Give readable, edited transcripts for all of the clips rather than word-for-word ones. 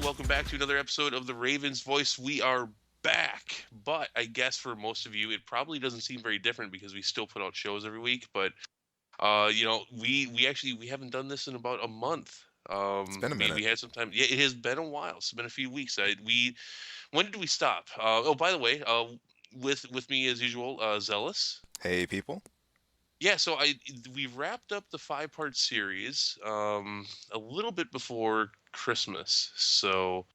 welcome back to another episode of the Ravens Voice. We are back, but I guess for most of you, it probably doesn't seem very different because we still put out shows every week. But we actually we haven't done this in about a month. It's been a We minute. had some time. Yeah, it has been a while. It's been a few weeks. When did we stop? Oh, by the way, with me as usual, Zealous. Hey, people. Yeah, so we wrapped up the five-part series a little bit before Christmas. So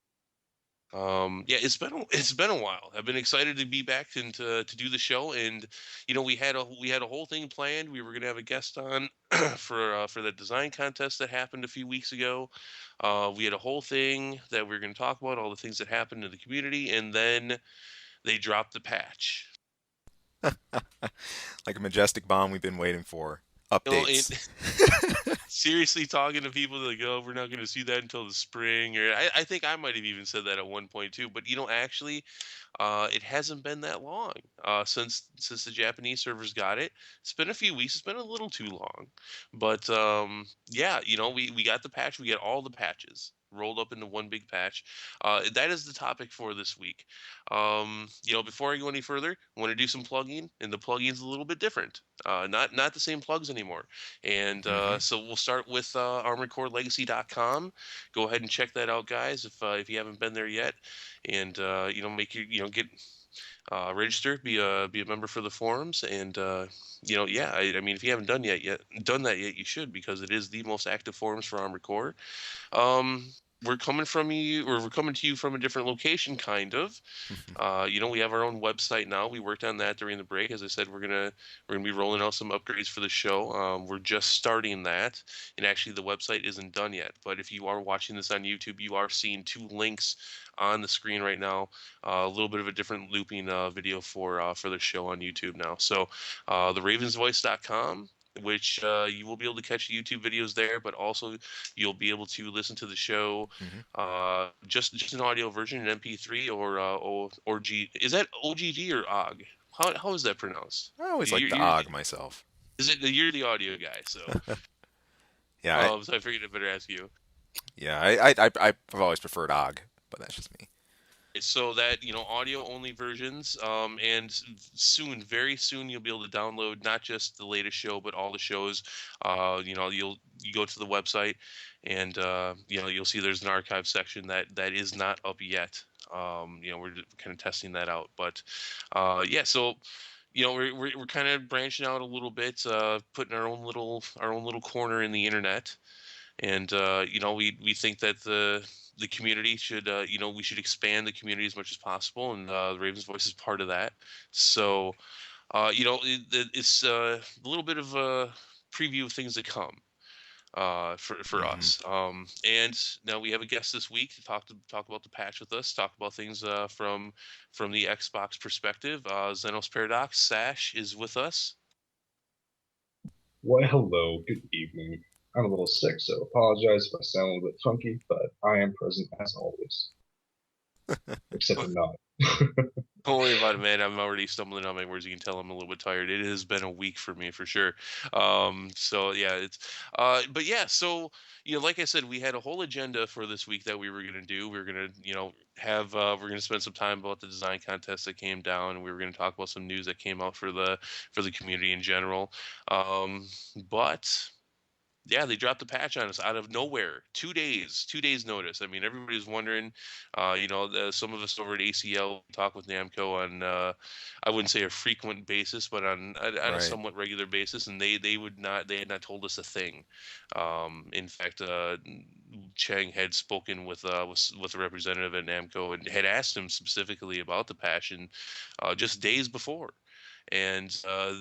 yeah, it's been a while. I've been excited to be back and to do the show, and we had a whole thing planned. We were gonna have a guest on for the design contest that happened a few weeks ago. We had a whole thing that we were gonna talk about all the things that happened in the community, and then they dropped the patch. Like a majestic bomb we've been waiting for. You know, and Updates. seriously talking to people like, oh, we're not going to see that until the spring, or I think I might have even said that at one point too. But actually, it hasn't been that long since the Japanese servers got it. It's been a few weeks. It's been a little too long, but yeah, we got the patch. We got all the patches rolled up into one big patch. That is the topic for this week. Before I go any further, I want to do some plugging, and the plugging's a little bit different. Not the same plugs anymore. And hmm so we'll start with ArmoredCoreLegacy.com. Go ahead and check that out, guys, if you haven't been there yet, and make get register, be a member for the forums, and yeah, I mean, if you haven't done that yet, you should, because it is the most active forums for Armored Core. Um, we're coming to you from a different location, kind of. We have our own website now. We worked on that during the break. As I said, we're gonna be rolling out some upgrades for the show. We're just starting that, and actually the website isn't done yet. But if you are watching this on YouTube, you are seeing two links on the screen right now. A little bit of a different looping video for the show on YouTube now. So, theravensvoice.com, which you will be able to catch YouTube videos there, but also you'll be able to listen to the show hmm just an audio version, an MP3 or G. Is that OGG or OGG? How is that pronounced? I always like You're, the you're OG myself. is it you're the audio guy, Yeah, I, so I figured I better ask you. yeah, I've always preferred OG, but that's just me. So that audio only versions, and soon, very soon, you'll be able to download not just the latest show but all the shows. You go to the website, and you'll see there's an archive section that is not up yet. We're kind of testing that out, but yeah, so we're kind of branching out a little bit, putting our own little corner in the internet. And we think that the community should we should expand the community as much as possible, and the Ravens Voice is part of that. So it's a little bit of a preview of things to come for hmm us. And now we have a guest this week to talk about the patch with us, talk about things from the Xbox perspective. Xenos Paradox Sash is with us. Well, hello, good evening. I'm a little sick, so apologize if I sound a little bit funky, but I am present as always, except I'm not. Don't worry about it, man. I'm already stumbling on my words. You can tell I'm a little bit tired. It has been a week for me for sure. So yeah, but yeah, so like I said, we had a whole agenda for this week that we were gonna do. We were gonna, have we're gonna spend some time about the design contest that came down, and we were gonna talk about some news that came out for the community in general. But yeah, they dropped the patch on us out of nowhere. 2 days notice. I mean, everybody was wondering. Some of us over at ACL talk with Namco on, I wouldn't say a frequent basis, but on a Right. somewhat regular basis, and they had not told us a thing. In fact, Chang had spoken with a representative at Namco and had asked him specifically about the patch, and just days before, and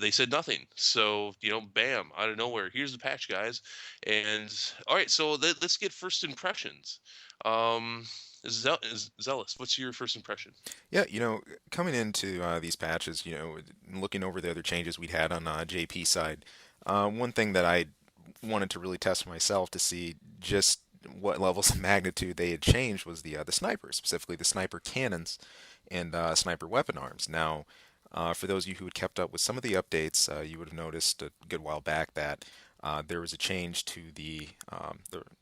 they said nothing. So bam, out of nowhere, here's the patch, guys. And all right, so let's get first impressions. Um, Zealous, what's your first impression? Yeah, coming into these patches, looking over the other changes we'd had on JP side, one thing that I wanted to really test myself to see just what levels of magnitude they had changed was the snipers, specifically the sniper cannons and sniper weapon arms. Now, for those of you who had kept up with some of the updates, you would have noticed a good while back that there was a change to the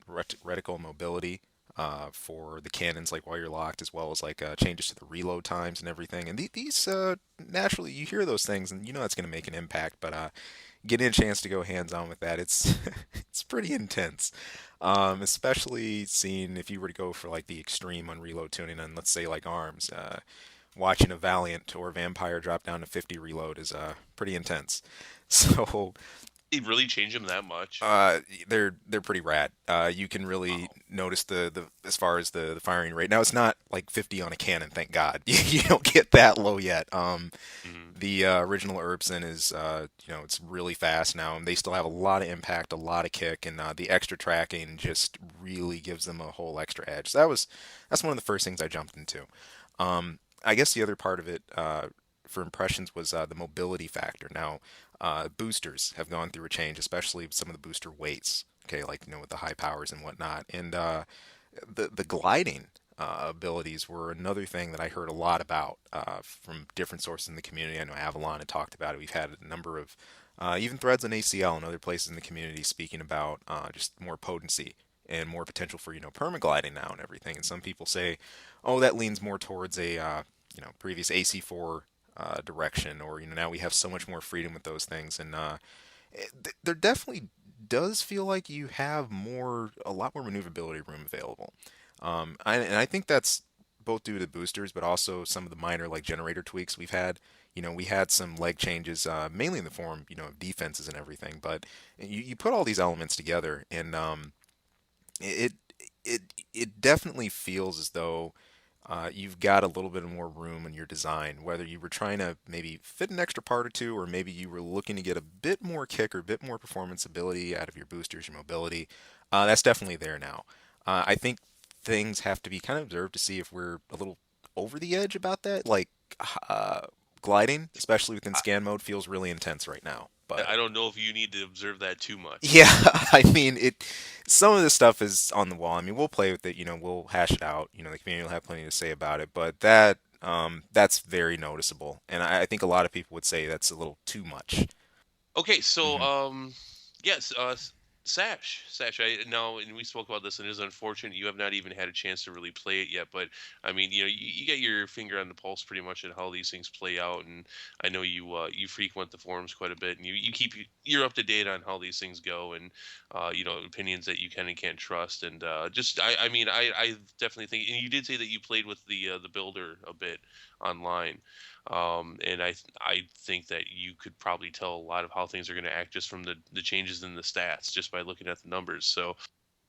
reticle mobility for the cannons, like while you're locked, as well as like changes to the reload times and everything. And these naturally you hear those things, and you know that's going to make an impact. But getting a chance to go hands on with that, it's it's pretty intense. Especially seeing if you were to go for like the extreme on reload tuning on, let's say, like arms. Watching a Valiant or Vampire drop down to 50 reload is pretty intense. So They really change them that much? they're pretty rad. You can really Wow. notice the as far as the firing rate. Now it's not like 50 on a cannon, thank God. You don't get that low yet. Hmm. The original Urbsen is it's really fast now, and they still have a lot of impact, a lot of kick, and the extra tracking just really gives them a whole extra edge. So that's one of the first things I jumped into. I guess the other part of it for impressions was the mobility factor. Now, boosters have gone through a change, especially some of the booster weights. Okay, like with the high powers and whatnot, and the gliding abilities were another thing that I heard a lot about from different sources in the community. I know Avalon had talked about it. We've had a number of even threads on ACL and other places in the community speaking about just more potency and more potential for permagliding now and everything. And some people say, oh, that leans more towards a previous AC4 direction, or now we have so much more freedom with those things, and there definitely does feel like you have a lot more maneuverability room available. And I think that's both due to boosters, but also some of the minor like generator tweaks we've had. We had some leg changes, mainly in the form, of defenses and everything. But you put all these elements together, and it it it definitely feels as though you've got a little bit more room in your design, whether you were trying to maybe fit an extra part or two, or maybe you were looking to get a bit more kick or a bit more performance ability out of your boosters, your mobility. That's definitely there now. I think things have to be kind of observed to see if we're a little over the edge about that. Like uh, gliding, especially within I, scan mode, feels really intense right now. But I don't know if you need to observe that too much. yeah, I mean it. Some of this stuff is on the wall. I mean, we'll play with it. We'll hash it out. The community will have plenty to say about it. But that's very noticeable, and I think a lot of people would say that's a little too much. Okay, so Hmm. yes, Sash. I know, and we spoke about this, and it is unfortunate you have not even had a chance to really play it yet. But I mean, you get your finger on the pulse pretty much at how these things play out, and I know you frequent the forums quite a bit, and you're up to date on how these things go, and opinions that you can and can't trust, and just I mean I definitely think, and you did say that you played with the builder a bit online. And I think that you could probably tell a lot of how things are going to act just from the changes in the stats just by looking at the numbers. So,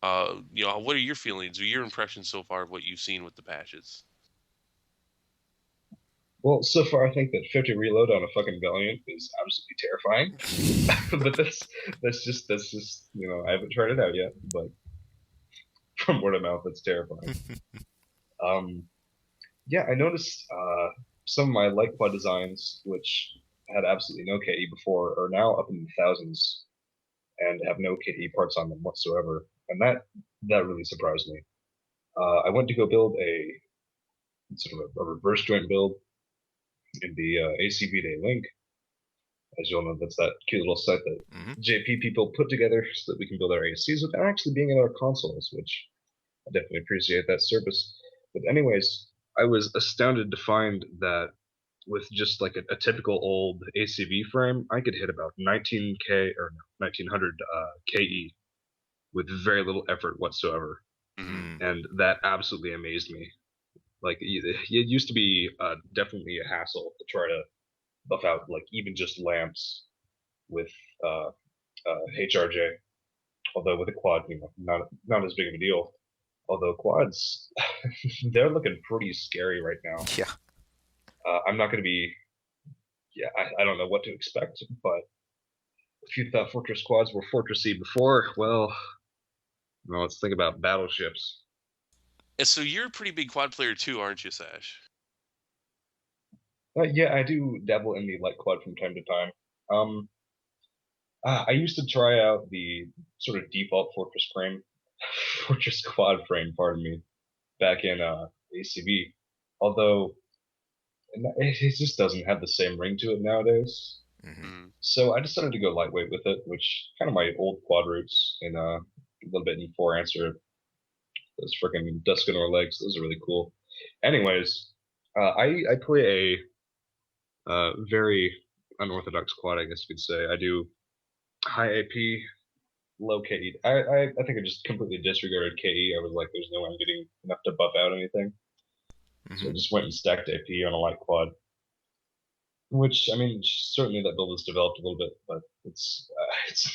what are your feelings or your impressions so far of what you've seen with the patches? Well, so far I think that 50 reload on a fucking Valiant is absolutely terrifying. But that's just I haven't tried it out yet, but from word of mouth, it's terrifying. Um, yeah, I noticed some of my light quad designs, which had absolutely no KE before, are now up in the thousands and have no KE parts on them whatsoever, and that really surprised me. I went to go build a sort of a reverse joint build in the ACB Day link. As you'll know, that's that cute little site that Hmm. JP people put together so that we can build our ACs without actually being in our consoles, which I definitely appreciate that service. But anyways, I was astounded to find that with just like a typical old ACV frame, I could hit about 19K or no, 1900 KE with very little effort whatsoever, Hmm. Hmm. and that absolutely amazed me. Like it used to be definitely a hassle to try to buff out like even just lamps with uh, HRJ. Although with a quad, not as big of a deal. Although quads, they're looking pretty scary right now. Yeah. I'm not going to be, yeah, I don't know what to expect, but if you thought Fortress quads were fortressy before, well, let's think about battleships. And so you're a pretty big quad player too, aren't you, Sash? Yeah, I do dabble in the light quad from time to time. Um, I used to try out the sort of default Fortress frame, Fortress quad frame, pardon me, back in ACB. Although it just doesn't have the same ring to it nowadays. Hmm. Mm. So I decided to go lightweight with it, which kind of my old quad roots in a little bit in 4 answer those freaking Duskenor legs. Those are really cool. Anyways, I play a very unorthodox quad, I guess you could say. I do high AP, low KE. I think I just completely disregarded KE. I was like, there's no way I'm getting enough to buff out anything. So Hmm. I just went and stacked AP on a light quad. Which I mean, certainly that build has developed a little bit, but it's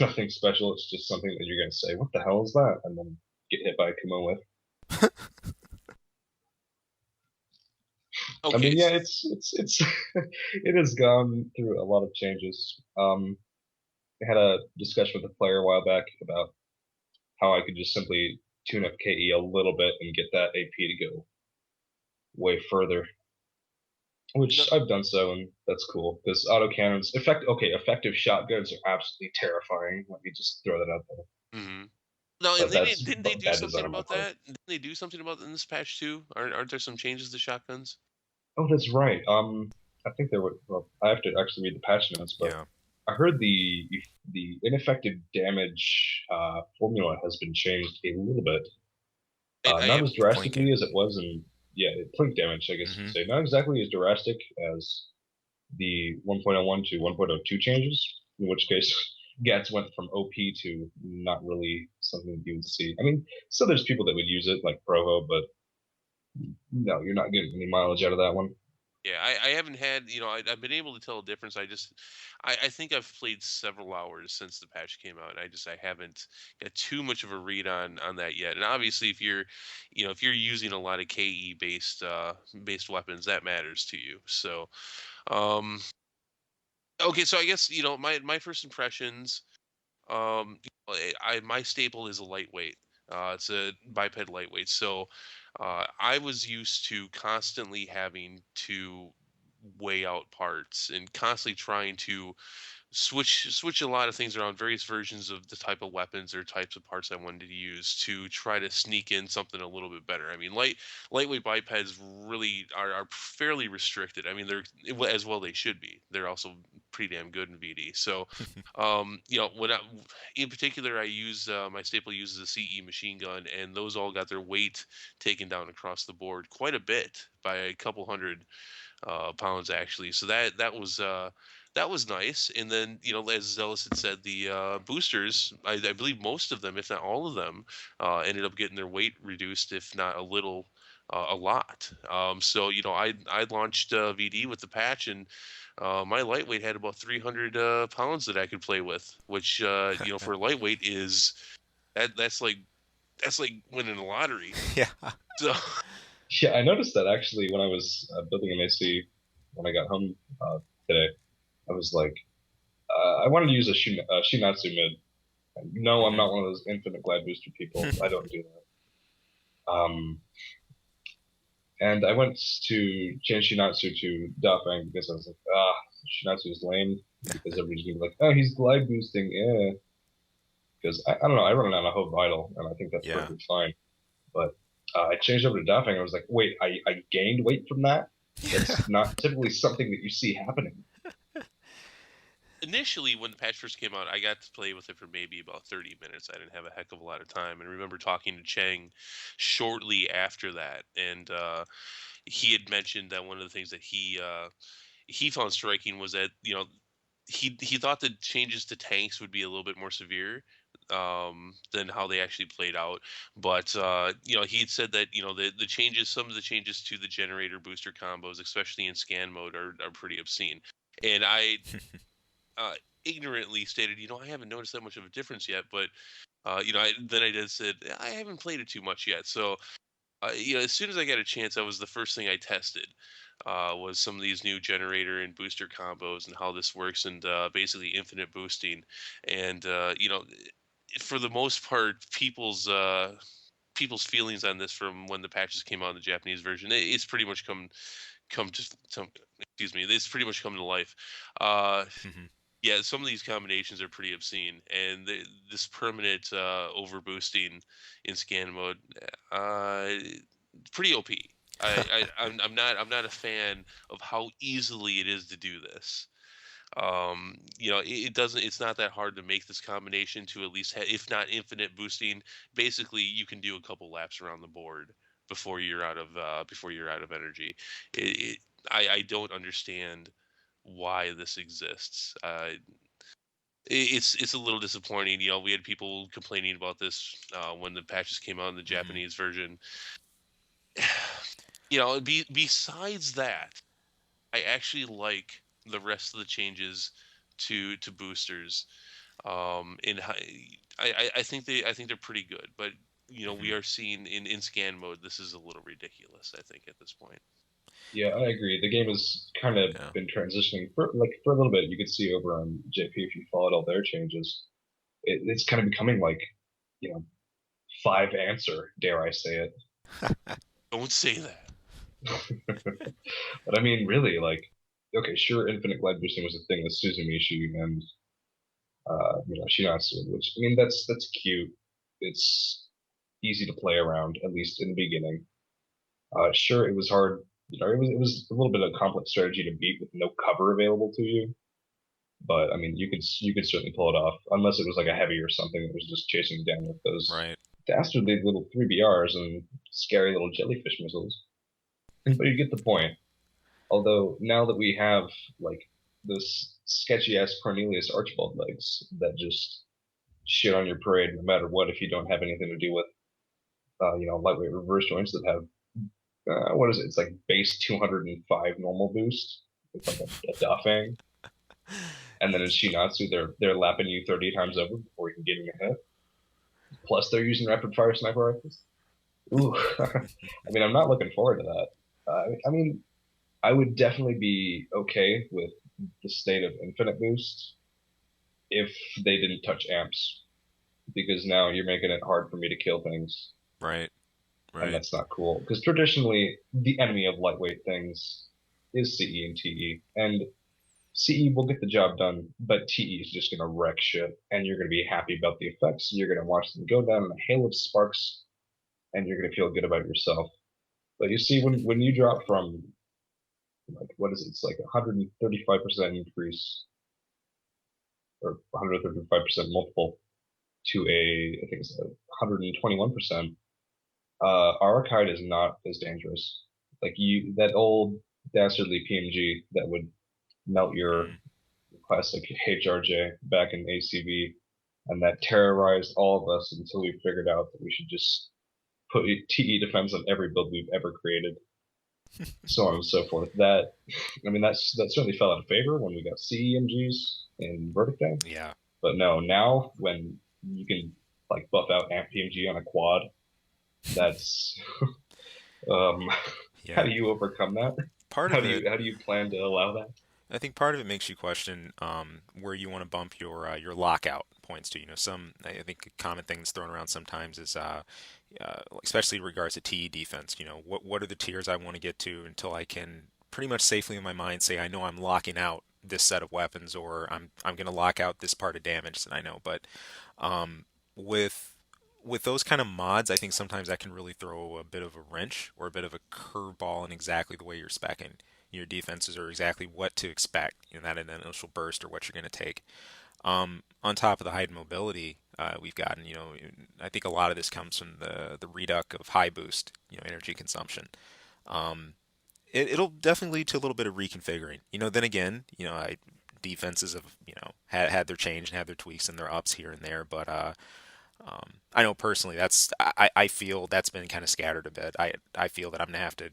nothing special. It's just something that you're gonna say, "What the hell is that?" and then get hit by a Kumo with. I Okay. mean, yeah, it's it has gone through a lot of changes. I had a discussion with a player a while back about how I could just simply tune up KE a little bit and get that AP to go way further, No, which I've done so, and that's cool because autocannons, effective shotguns are absolutely terrifying. Let me just throw that out there. mhm. No, and But they that's didn't they do bad design something on my about part. that? Didn't they do something about in this patch too? Aren't there some changes to shotguns? Oh, that's right. I think there were. Well, I have to actually read the patch notes, but Yeah. I heard the ineffective damage formula has been changed a little bit. I Not have as The drastically plinking. as it was in plink damage, I guess you could Hmm. say. Not exactly as drastic as the 1.01 to 1.02 changes, in which case Gats went from OP to not really something that you would see. I mean, still there's people that would use it, like Provo, but no, you're not getting any mileage out of that one. Yeah, I haven't had, I've been able to tell a difference. I think I've played several hours since the patch came out. And I haven't got too much of a read on that yet. And obviously, if you're using a lot of KE based weapons, that matters to you. So, um, okay, so I guess my first impressions. My staple is a lightweight. It's a biped lightweight. So I was used to constantly having to weigh out parts and constantly trying to switch a lot of things around, various versions of the type of weapons or types of parts I wanted to use to try to sneak in something a little bit better. I mean, lightweight bipeds really are fairly restricted. I mean, as well they should be. They're also pretty damn good in VD. So, in particular, I use my staple uses a CE machine gun, and those all got their weight taken down across the board quite a bit by a couple hundred pounds actually. So that was nice. And then as Zealous had said, the boosters, I believe most of them, if not all of them, ended up getting their weight reduced, if not a little. A lot. So I launched VD with the patch, and my lightweight had about 300 pounds that I could play with, which for a lightweight is that's like winning the lottery. Yeah. So Yeah, I noticed that actually when I was building an AC when I got home today. I was like, I wanted to use a Shinatsu mid. No, I'm Hmm. not one of those infinite glide booster people. I don't do that. And I went to change Shinatsu to Dafang because I was like, Shinatsu is lame because everybody's gonna be like, oh, he's glide boosting, yeah. Because I don't know, I run it on a Hope Vital, and I think that's Yeah. perfectly fine. But I changed over to Dafang, and I was like, wait, I gained weight from that? Yeah. That's not typically something that you see happening. initially when the patch first came out, I got to play with it for maybe about 30 minutes. I didn't have a heck of a lot of time, and I remember talking to Cheng shortly after that, and he had mentioned that one of the things that he found striking was that he thought the changes to tanks would be a little bit more severe than how they actually played out. But he had said that the changes, some of the changes to the generator booster combos, especially in scan mode, are pretty obscene. And I uh, ignorantly stated, I haven't noticed that much of a difference yet. But then I did said I haven't played it too much yet. So as soon as I got a chance, that was the first thing I tested. Was some of these new generator and booster combos and how this works, and basically infinite boosting. And for the most part, people's feelings on this from when the patches came out in the Japanese version, it's pretty much come to excuse me, it's pretty much come to life. Uh, Hmm. yeah, some of these combinations are pretty obscene, and this permanent overboosting in scan mode, uh, pretty OP. I'm not a fan of how easily it is to do this. It doesn't. It's not that hard to make this combination to at least, if not infinite boosting. Basically, you can do a couple laps around the board before you're out of energy. It, it I don't understand why this exists. It's a little disappointing. We had people complaining about this when the patches came out in the Hmm. Japanese version. Besides that, I actually like the rest of the changes to boosters. I think they're pretty good, but we Hmm. are seeing in scan mode, this is a little ridiculous. I think at this point. Yeah, I agree. The game has kind of Yeah. been transitioning for a little bit. You could see over on JP if you followed all their changes. It's kind of becoming like, you know, five answer, dare I say it. Don't say that. But I mean, really, like, okay, sure, infinite glide boosting was a thing with Suzumishi and Shinatsu, which I mean, that's cute. It's easy to play around, at least in the beginning. Sure, it was hard. It was a little bit of a complex strategy to beat with no cover available to you. But I mean, you could certainly pull it off, unless it was like a heavy or something that was just chasing you down with those Right. dastardly little 3BRs and scary little jellyfish missiles. But you get the point. Although now that we have like this sketchy ass Cornelius Archibald legs that just shit on your parade no matter what if you don't have anything to do with lightweight reverse joints that have what is it? It's like base 205 normal boost with like a Dafang, and then in It's Shinatsu they're lapping you 30 times over before you can get in your head. Plus they're using rapid fire sniper rifles. Ooh, I mean I'm not looking forward to that. I mean I would definitely be okay with the state of infinite boost if they didn't touch amps because now you're making it hard for me to kill things right. and Right. that's not cool because traditionally the enemy of lightweight things is CE and TE and CE will get the job done but TE is just going to wreck shit and you're going to be happy about the effects you're going to watch them go down in a hail of sparks and you're going to feel good about yourself but you see when you drop from like what is it it's like 135% increase or 135% multiple to I think it's 121%, Arachide is not as dangerous. Like that old dastardly PMG that would melt your Mm. classic HRJ back in ACV, and that terrorized all of us until we figured out that we should just put TE defense on every build we've ever created, so on and so forth. I mean, that certainly fell out of favor when we got CEMGs in Verdict Day. Yeah. But no, now when you can like buff out Amp PMG on a quad, that's um, how Yeah. do you overcome that? Part How of do it, you plan to allow that? I think part of it makes you question where you want to bump your lockout points to. I think a common thing that's thrown around sometimes is especially in regards to TE defense. What are the tiers I want to get to until I can pretty much safely in my mind say I know I'm locking out this set of weapons or I'm going to lock out this part of damage that I know. But um, with those kind of mods, I think sometimes that can really throw a bit of a wrench or a bit of a curveball in exactly the way you're specking your defenses or exactly what to expect in that initial burst or what you're going to take. On top of the height and mobility we've gotten, I think a lot of this comes from the reduct of high boost, energy consumption. Um, it'll definitely lead to a little bit of reconfiguring. Then again, defenses have had their change and had their tweaks and their ups here and there, but I know personally I feel that's been kind of scattered a bit. I feel that I'm gonna have to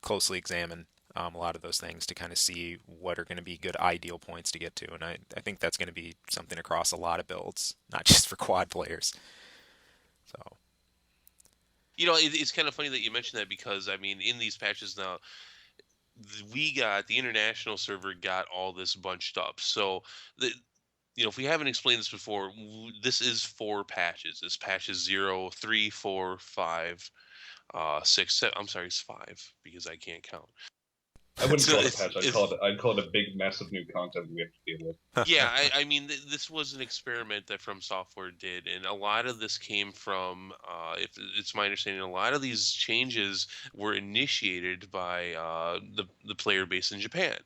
closely examine a lot of those things to kind of see what are going to be good ideal points to get to, and I think that's going to be something across a lot of builds, not just for quad players. So It's kind of funny that you mentioned that because I mean, in these patches now, the international server got all this bunched up. So the if we haven't explained this before, this is four patches. It's patches 0, 3, 4, 5, 6, 7. I'm sorry, it's five because I can't count. I wouldn't So call it a patch. it's I'd call it a big mess of new content we have to deal with. yeah, I mean, this was an experiment that From Software did, and a lot of this came from, if it's my understanding, a lot of these changes were initiated by the player base in Japan,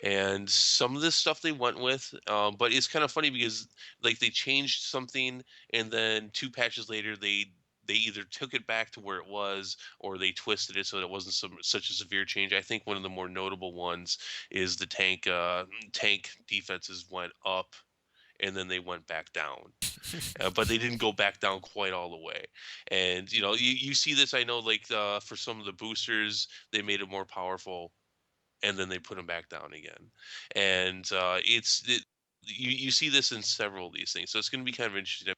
and some of this stuff they went with, but it's kind of funny because like they changed something, and then two patches later they either took it back to where it was or they twisted it so that it wasn't such a severe change. I think one of the more notable ones is the tank defenses went up and then they went back down, but they didn't go back down quite all the way. And you see this. I know, like for some of the boosters, they made it more powerful and then they put them back down again. And you see this in several of these things, so it's going to be kind of interesting.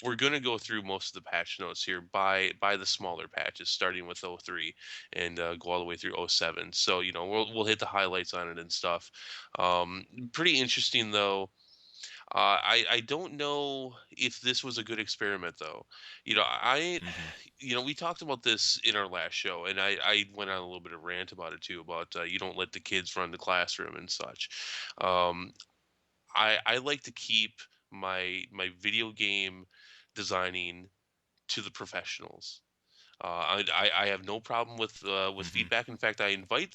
We're going to go through most of the patch notes here by the smaller patches, starting with '03 and go all the way through '07. So we'll hit the highlights on it and stuff. Pretty interesting though. I don't know if this was a good experiment though. I Hmm. we talked about this in our last show, and I went on a little bit of rant about it too, about you don't let the kids run the classroom and such. Um, I like to keep my video game designing to the professionals. I have no problem with Hmm. feedback. In fact, I invite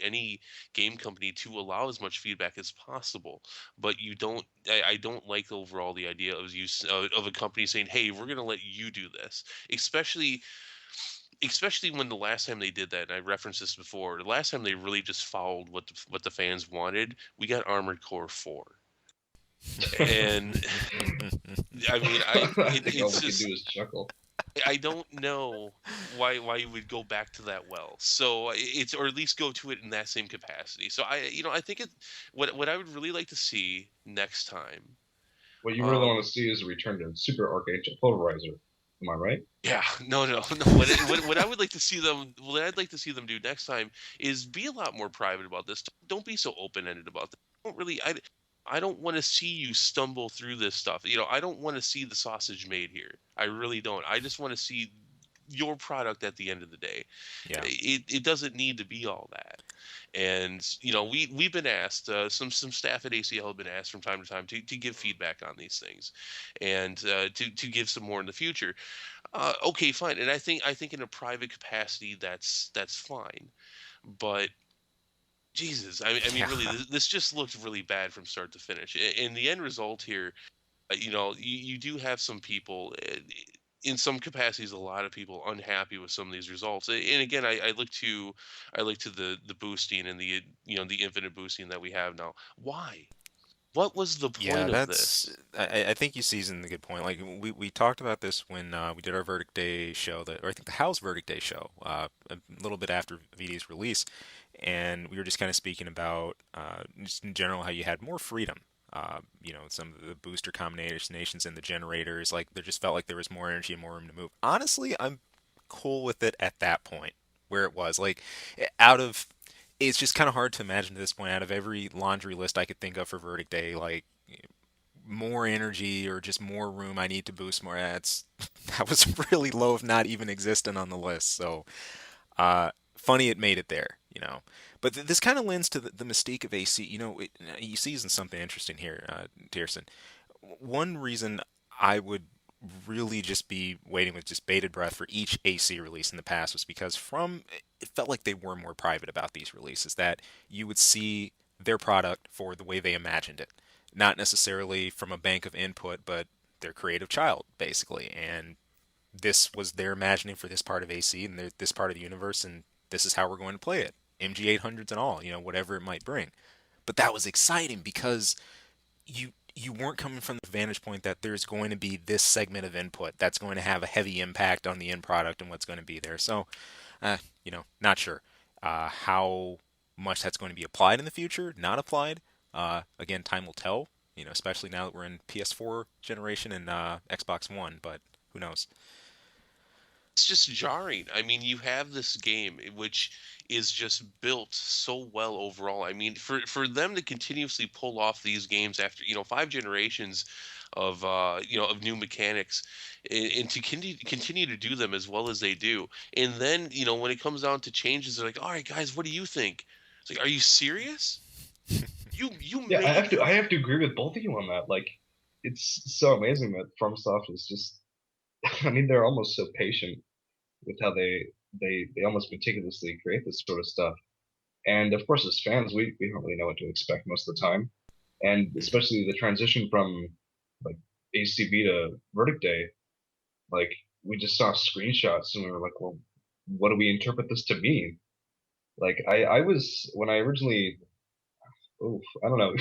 any game company to allow as much feedback as possible. But I don't like overall the idea of a company saying, "Hey, we're going to let you do this," especially especially when the last time they did that. And I referenced this before. The last time they really just followed what the fans wanted. We got Armored Core 4, and I mean, I think all it's we can do just is chuckle. I don't know why you would go back to that well. So it's, or at least go to it in that same capacity. So I think what I would really like to see next time. What you really Um want to see is a return to Super Archangel Polarizer. Am I right? yeah, no, no. What I would like to see them what I'd like to see them do next time is be a lot more private about this. Don't be so open-ended about this. Don't really I don't want to see you stumble through this stuff. I don't want to see the sausage made here. I really don't. I just want to see your product at the end of the day. Yeah. It doesn't need to be all that. And we've been asked, some staff at ACL have been asked from time to time to give feedback on these things, and to give some more in the future. Okay, fine. And I think in a private capacity that's fine. But Jesus, I mean, Yeah. really, this just looked really bad from start to finish. And the end result here, you do have some people, in some capacities, a lot of people unhappy with some of these results. And again, I look to the boosting and the infinite boosting that we have now. Why? What was the Yeah, point of that's. this? I think you seasoned the good point. Like we talked about this when we did our Verdict Day show, or I think the House Verdict Day show, a little bit after VD's release, and we were just kind of speaking about just in general how you had more freedom. Some of the booster combinations and the generators, like there just felt like there was more energy and more room to move. Honestly, I'm cool with it at that point where it was. Like out of it's just kind of hard to imagine at this point out of every laundry list I could think of for Verdict Day, like more energy or just more room I need to boost more. That's that was really low, if not even existent on the list. So funny it made it there. But this kind of lends to the mystique of AC. You season something interesting here, Tierson. One reason I would really just be waiting with just bated breath for each AC release in the past was because it felt like they were more private about these releases, that you would see their product for the way they imagined it, not necessarily from a bank of input, but their creative child basically. And this was their imagining for this part of AC and this part of the universe, and this is how we're going to play it. MG800s and all, whatever it might bring. But that was exciting because you weren't coming from the vantage point that there's going to be this segment of input that's going to have a heavy impact on the end product and what's going to be there. So, not sure how much that's going to be applied in the future, not applied. Again, time will tell. Especially now that we're in PS4 generation and Xbox One, but who knows? It's just jarring. I mean, you have this game which is just built so well overall. I mean, for them to continuously pull off these games after 5 generations of new mechanics, and to continue to do them as well as they do, and then when it comes down to changes, they're like, "All right, guys, what do you think?" It's like, are you serious? You Yeah, I made have to I have to agree with both of you on that. Like, it's so amazing that FromSoft is just. I mean, they're almost so patient with how they almost meticulously create this sort of stuff. And of course, as fans, we don't really know what to expect most of the time. And Hmm. especially the transition from like ACB to Verdict Day, like we just saw screenshots and we were like, well, what do we interpret this to mean? Like I was when I originally, oof, I don't know,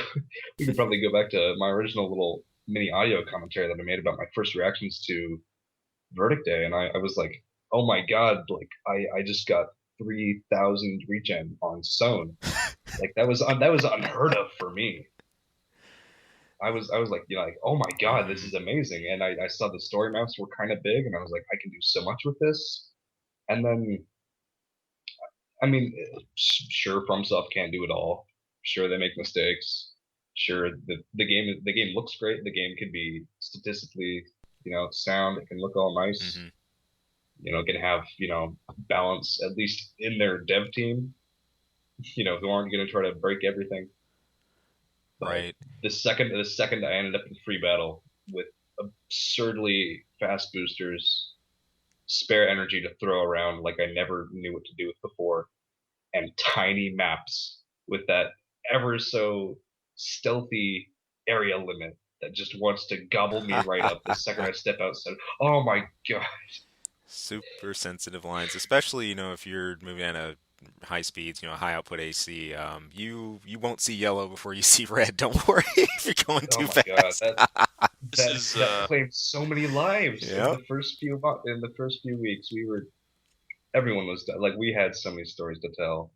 we could probably go back to my original little mini audio commentary that I made about my first reactions to Verdict Day, and I was like, oh my god, like I just got 3,000 regen on Sown. Like that was unheard of for me. I was like, like, oh my god, this Hmm. is amazing. And I saw the story maps were kind of big, and I was like, I can do so much with this. And then, I mean, sure, FromSoft can't do it all. Sure, they make mistakes. Sure, the game looks great. The game can be statistically, sound. It can look all nice. Hmm. It can have, balance at least in their dev team. Who aren't going to try to break everything. But Right. the second I ended up in free battle with absurdly fast boosters, spare energy to throw around like I never knew what to do with before, and tiny maps with that ever so stealthy area limit that just wants to gobble me right up the second I step outside. Oh my god. Super sensitive lines, especially if you're moving at a high speeds, high output AC. You won't see yellow before you see red. Don't worry if you're going Oh too my god. fast. That this that is that claimed so many lives in Yep. the first few weeks. Everyone was like we had so many stories to tell.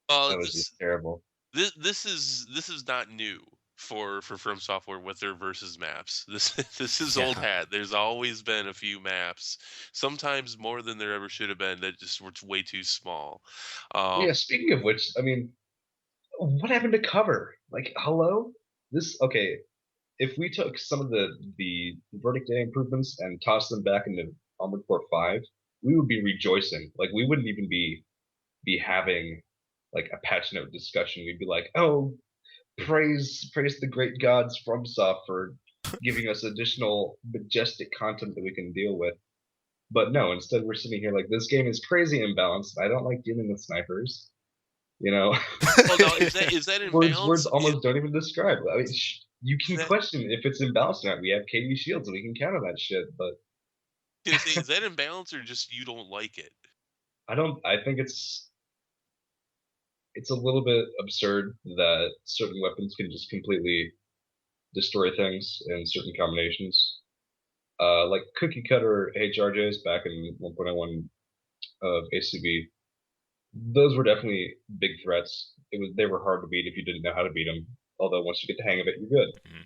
That was this just terrible. this is not new for From Software with their versus maps. This this is old Yeah. hat. There's always been a few maps, sometimes more than there ever should have been, that just were way too small. Yeah, Um, speaking of which, I mean, what happened to cover? Like, hello? This okay, if we took some of the Verdict Day improvements and tossed them back into Armored Core 5, we would be rejoicing. Like we wouldn't even be having like a patch note discussion. We'd be like, "Oh, praise the great gods from Soft for giving us additional majestic content that we can deal with." But no, instead we're sitting here like this game is crazy imbalanced. I don't like dealing with snipers. You know, well, now is that words imbalance? almost don't even describe it. I mean, you Is can that question if it's imbalanced or not. We have KD shields and we can counter that shit, but gonna say, is that imbalance or just you don't like it? I don't. I think it's a little bit absurd that certain weapons can just completely destroy things in certain combinations. Like cookie cutter HRJs back in 1.01 of ACB, those were definitely big threats. They were hard to beat if you didn't know how to beat them. Although once you get the hang of it, you're good. Mhm.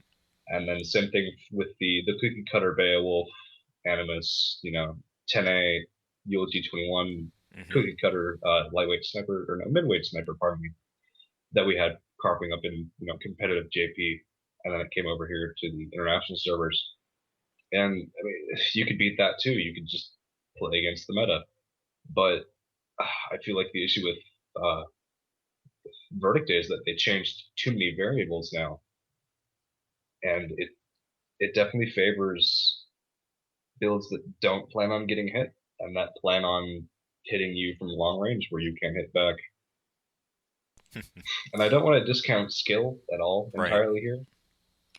And then same thing with the cookie cutter Beowulf, Animus, 10A, ULG 21, Mhm. cookie cutter lightweight sniper or no midweight sniper, pardon me, that we had carving up in competitive JP, and then it came over here to the international servers. And I mean, you could beat that too. You could just play against the meta. But I feel like the issue with uh, Verdict is that they changed too many variables now, and it definitely favors builds that don't plan on getting hit and that plan on hitting you from long range where you can't hit back. And I don't want to discount skill at all Right. entirely here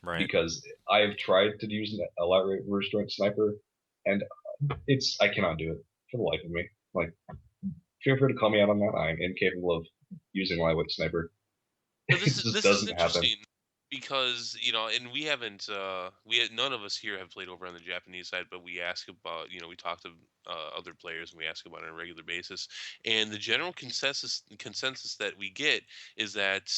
Right. because I've tried to use a lightweight restraint sniper and I cannot do it for the life of me. Like, feel free to call me out on that. I'm incapable of using lightweight sniper. So It just this is doesn't happen. interesting because and we haven't none of us here have played over on the Japanese side, but we ask about we talk to other players and we ask about it on a regular basis, and the general consensus that we get is that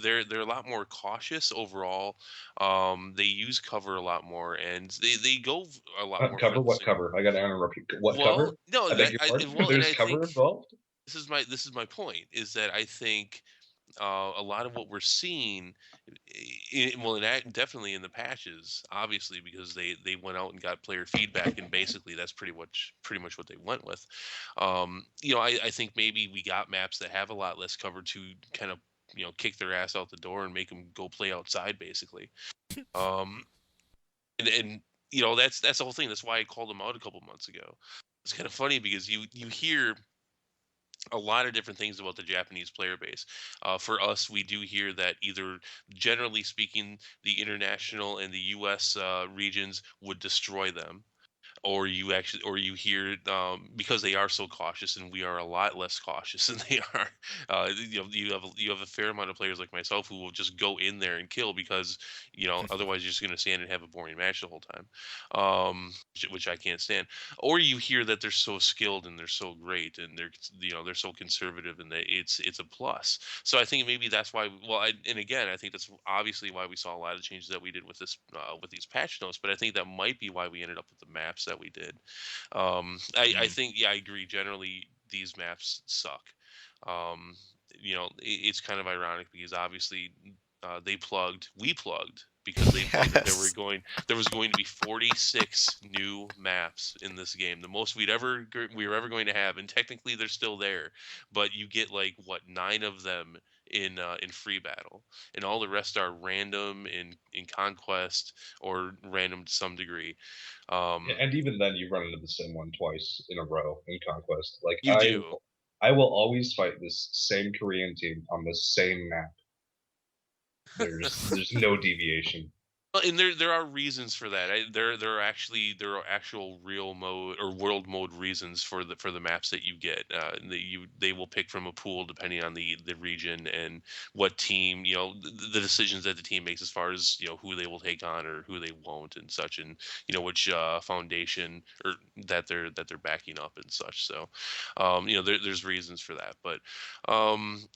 they're a lot more cautious overall. They use cover a lot more, and they go a lot more for Cover? the What single. cover? I got to interrupt you. What Well, cover? no, I beg your pardon? well, and There's I cover think involved? this is my point is that I think a lot of what we're seeing, definitely in the patches, obviously, because they went out and got player feedback, and basically that's pretty much what they went with. I think maybe we got maps that have a lot less cover to kind of kick their ass out the door and make them go play outside, basically. Um, and that's the whole thing. That's why I called them out a couple months ago. It's kind of funny because you hear a lot of different things about the Japanese player base. For us, we do hear that either, generally speaking, the international and the U.S. Regions would destroy them, or you hear, because they are so cautious and we are a lot less cautious than they are. You have a fair amount of players like myself who will just go in there and kill because otherwise you're just going to stand and have a boring match the whole time, which I can't stand. Or you hear that they're so skilled and they're so great and they're so conservative, and that it's a plus. So I think maybe that's why. Well, and again, I think that's obviously why we saw a lot of changes that we did with this, with these patch notes. But I think that might be why we ended up with the maps that we did. I Mm. think, yeah, I agree. Generally, these maps suck. Um, it's kind of ironic because obviously, we plugged because they plugged that Yes. there was going to be 46 new maps in this game, the most we were ever going to have, and technically they're still there, but you get like what, 9 of them in free battle, and all the rest are random in conquest, or random to some degree. Um, And even then, you run into the same one twice in a row in Conquest. Like you do. I will always fight this same Korean team on the same map. There's no deviation. Well, and there are reasons for that. There are actual real mode or world mode reasons for the maps that you get. They will pick from a pool depending on the region and what team, the decisions that the team makes as far as who they will take on or who they won't and such, and which foundation or that they're backing up and such. So there's reasons for that, but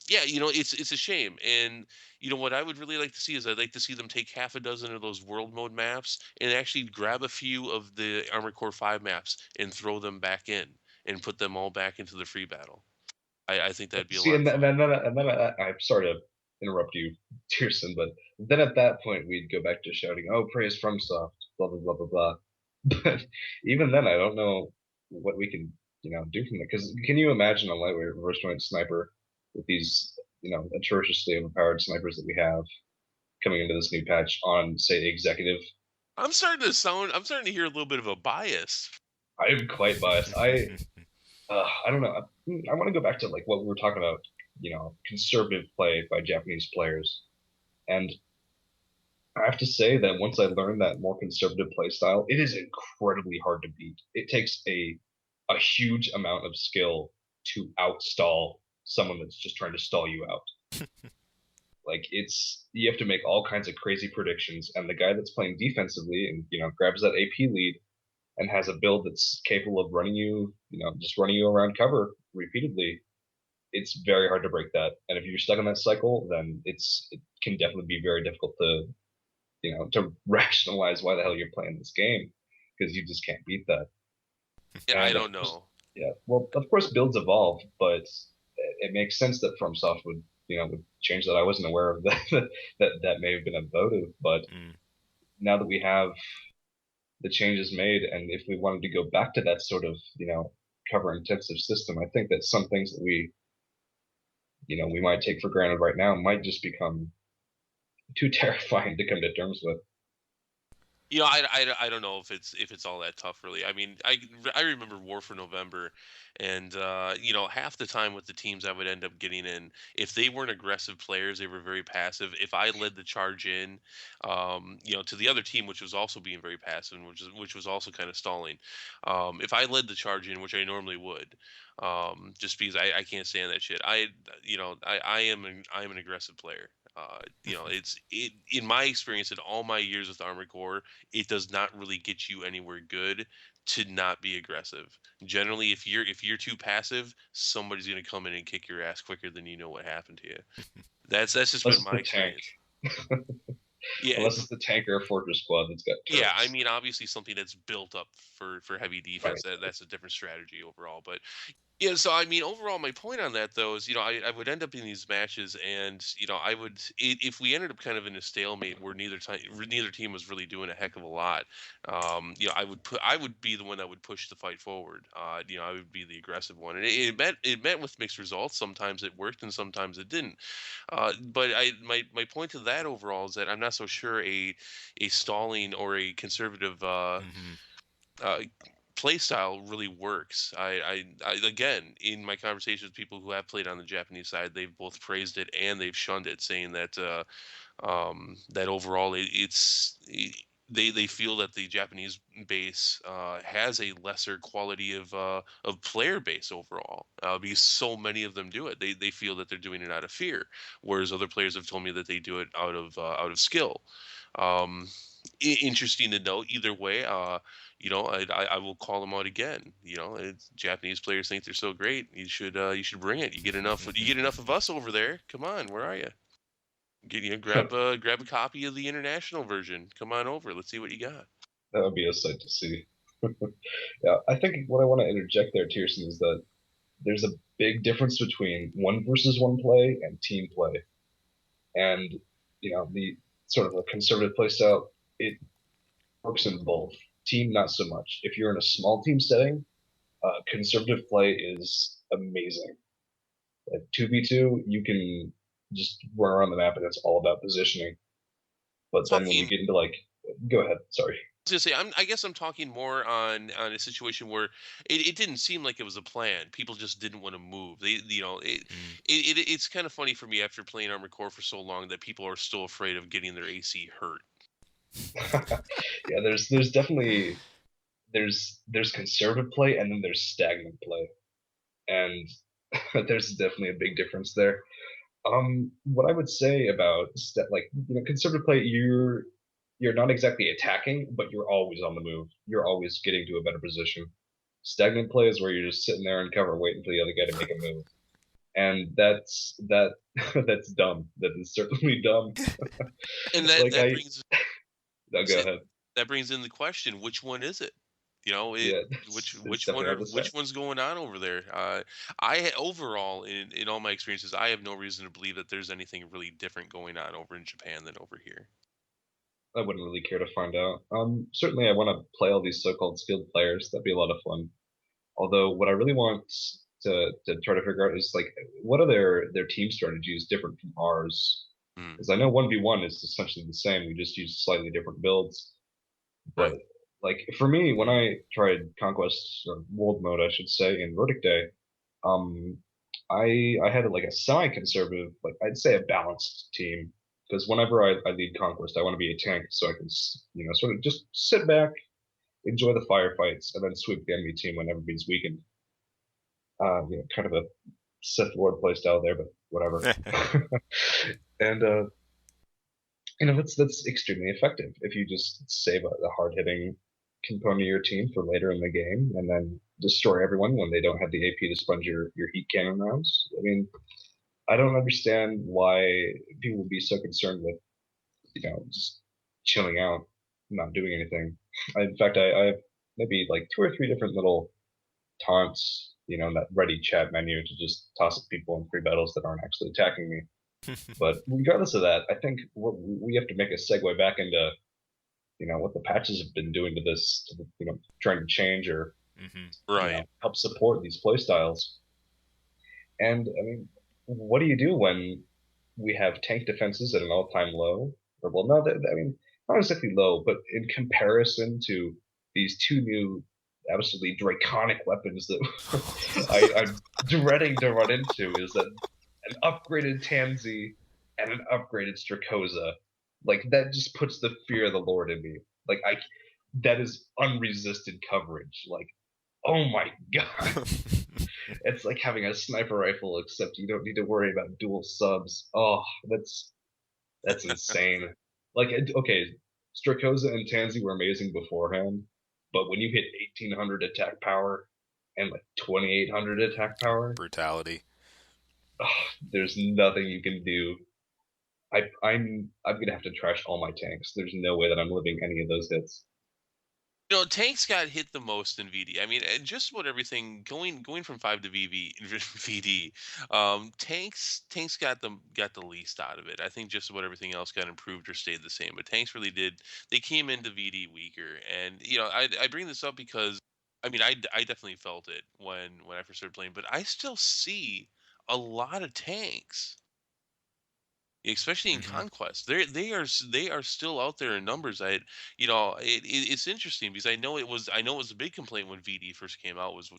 yeah, it's a shame. And what I would really like to see is I'd like to see them take half a dozen of those world mode maps and actually grab a few of the Armored Core 5 maps and throw them back in and put them all back into the free battle. I think that'd be a See, lot of fun. and then I'm sorry to interrupt you, Tierson, but then at that point we'd go back to shouting, "Oh, praise FromSoft," blah blah blah blah blah. But even then, I don't know what we can do from that. Because can you imagine a lightweight reverse point sniper with these atrociously overpowered snipers that we have coming into this new patch on, say, executive? I'm starting to hear a little bit of a bias. I'm quite biased. I don't know. I want to go back to like what we were talking about, conservative play by Japanese players. And I have to say that once I learned that more conservative play style, it is incredibly hard to beat. It takes a huge amount of skill to outstall someone that's just trying to stall you out. Like you have to make all kinds of crazy predictions, and the guy that's playing defensively and grabs that AP lead and has a build that's capable of running you, just running you around cover repeatedly, it's very hard to break that. And if you're stuck in that cycle, then it can definitely be very difficult to rationalize why the hell you're playing this game because you just can't beat that. Yeah, I And of don't course, know. yeah, well, of course, builds evolve, but it makes sense that FromSoft would change that. I wasn't aware of that. That may have been a votive, but Mm. now that we have the changes made, and if we wanted to go back to that sort of cover intensive system, I think that some things that we might take for granted right now might just become too terrifying to come to terms with. I don't know if it's all that tough, really. I mean, I remember War for November, and half the time with the teams I would end up getting in, if they weren't aggressive players, they were very passive. If I led the charge in, to the other team, which was also being very passive, and which was also kind of stalling, if I led the charge in, which I normally would, just because I can't stand that shit. I am an aggressive player. In my experience in all my years with Armored Core, it does not really get you anywhere good to not be aggressive. Generally, if you're too passive, somebody's going to come in and kick your ass quicker than you know what happened to you. That's just been Unless it's my the tank, experience. Yeah, unless it's the tank or Fortress Squad that's got yeah. I turrets. mean, obviously something that's built up for heavy defense. Right. That's a different strategy overall. But Yeah, so I mean, overall, my point on that though is, I would end up in these matches, and I would, if we ended up kind of in a stalemate where neither team was really doing a heck of a lot. I would be the one that would push the fight forward. I would be the aggressive one, and it met with mixed results. Sometimes it worked, and sometimes it didn't. But my point to that overall is that I'm not so sure a stalling or a conservative Hmm. uh, play style really works. Again, in my conversations with people who have played on the Japanese side, they've both praised it and they've shunned it, saying that that overall they feel that the Japanese base has a lesser quality of player base overall, because so many of them do it. They feel that they're doing it out of fear, whereas other players have told me that they do it out of skill. Um, Interesting to note. Either way, I will call them out again. Japanese players think they're so great. You should bring it. You get enough of us over there. Come on, where are you? Grab a copy of the international version. Come on over. Let's see what you got. That would be a sight to see. Yeah, I think what I want to interject there, Tierson, is that there's a big difference between one versus one play and team play. And the sort of a conservative play style, it works in both. Team, not so much. If you're in a small team setting, conservative play is amazing. Like 2v2, you can just run around the map and it's all about positioning. But then when you Talking, get into like, go ahead, sorry. I was gonna say, I guess I'm talking more on a situation where it didn't seem like it was a plan. People just didn't want to move. It's kind of funny for me after playing Armored Core for so long that people are still afraid of getting their AC hurt. Yeah, there's definitely there's conservative play and then there's stagnant play, and there's definitely a big difference there. What I would say about like conservative play, you're not exactly attacking, but you're always on the move. You're always getting to a better position. Stagnant play is where you're just sitting there in cover waiting for the other guy to make a move, and that's dumb. That is certainly dumb. And that Like that I, brings no, go ahead. that brings in the question: which one is it? Yeah, Which it's which one definitely are hard to say. which one's going on over there? Overall, in all my experiences, I have no reason to believe that there's anything really different going on over in Japan than over here. I wouldn't really care to find out. Certainly I want to play all these so-called skilled players. That'd be a lot of fun. Although what I really want to try to figure out is like what are their team strategies different from ours? Mm, Because I know 1v1 is essentially the same. We just use slightly different builds. But right. like for me, when I tried Conquest or World Mode, I should say, in Verdict Day, um, I had like a semi-conservative, like I'd say a balanced team. Because whenever I lead Conquest, I want to be a tank, so I can sort of just sit back, enjoy the firefights, and then sweep the enemy team whenever he's weakened. Kind of a Sith Lord playstyle there, but whatever. And that's extremely effective if you just save the hard hitting component of your team for later in the game, and then destroy everyone when they don't have the AP to sponge your heat cannon rounds. I mean, I don't understand why people would be so concerned with just chilling out, not doing anything. In fact, I have maybe like two or three different little taunts, in that ready chat menu to just toss at people in free battles that aren't actually attacking me. But regardless of that, I think we have to make a segue back into what the patches have been doing to this, trying to change or Hmm. Right. help support these playstyles. And I mean, what do you do when we have tank defenses at an all-time low? Or well, no, I mean, not exactly low, but in comparison to these two new, absolutely draconic weapons that I'm dreading to run into, is that an upgraded Tansy and an upgraded Strakoza. Like that just puts the fear of the Lord in me. Like that is unresisted coverage. Like, oh my god. It's like having a sniper rifle, except you don't need to worry about dual subs. Oh, that's insane. Like, okay, Strakoza and Tansy were amazing beforehand, but when you hit 1800 attack power and like 2800 attack power, Brutality. oh, there's nothing you can do. I'm gonna have to trash all my tanks. There's no way that I'm living any of those hits. Tanks got hit the most in VD. I mean, just about everything going from five to VD. Tanks got the least out of it. I think just about everything else got improved or stayed the same. But tanks really did. They came into VD weaker, and I bring this up because I mean I definitely felt it when I first started playing, but I still see a lot of tanks, especially in Hmm. conquest. They are still out there in numbers. It's interesting because I know it was a big complaint when VD first came out, was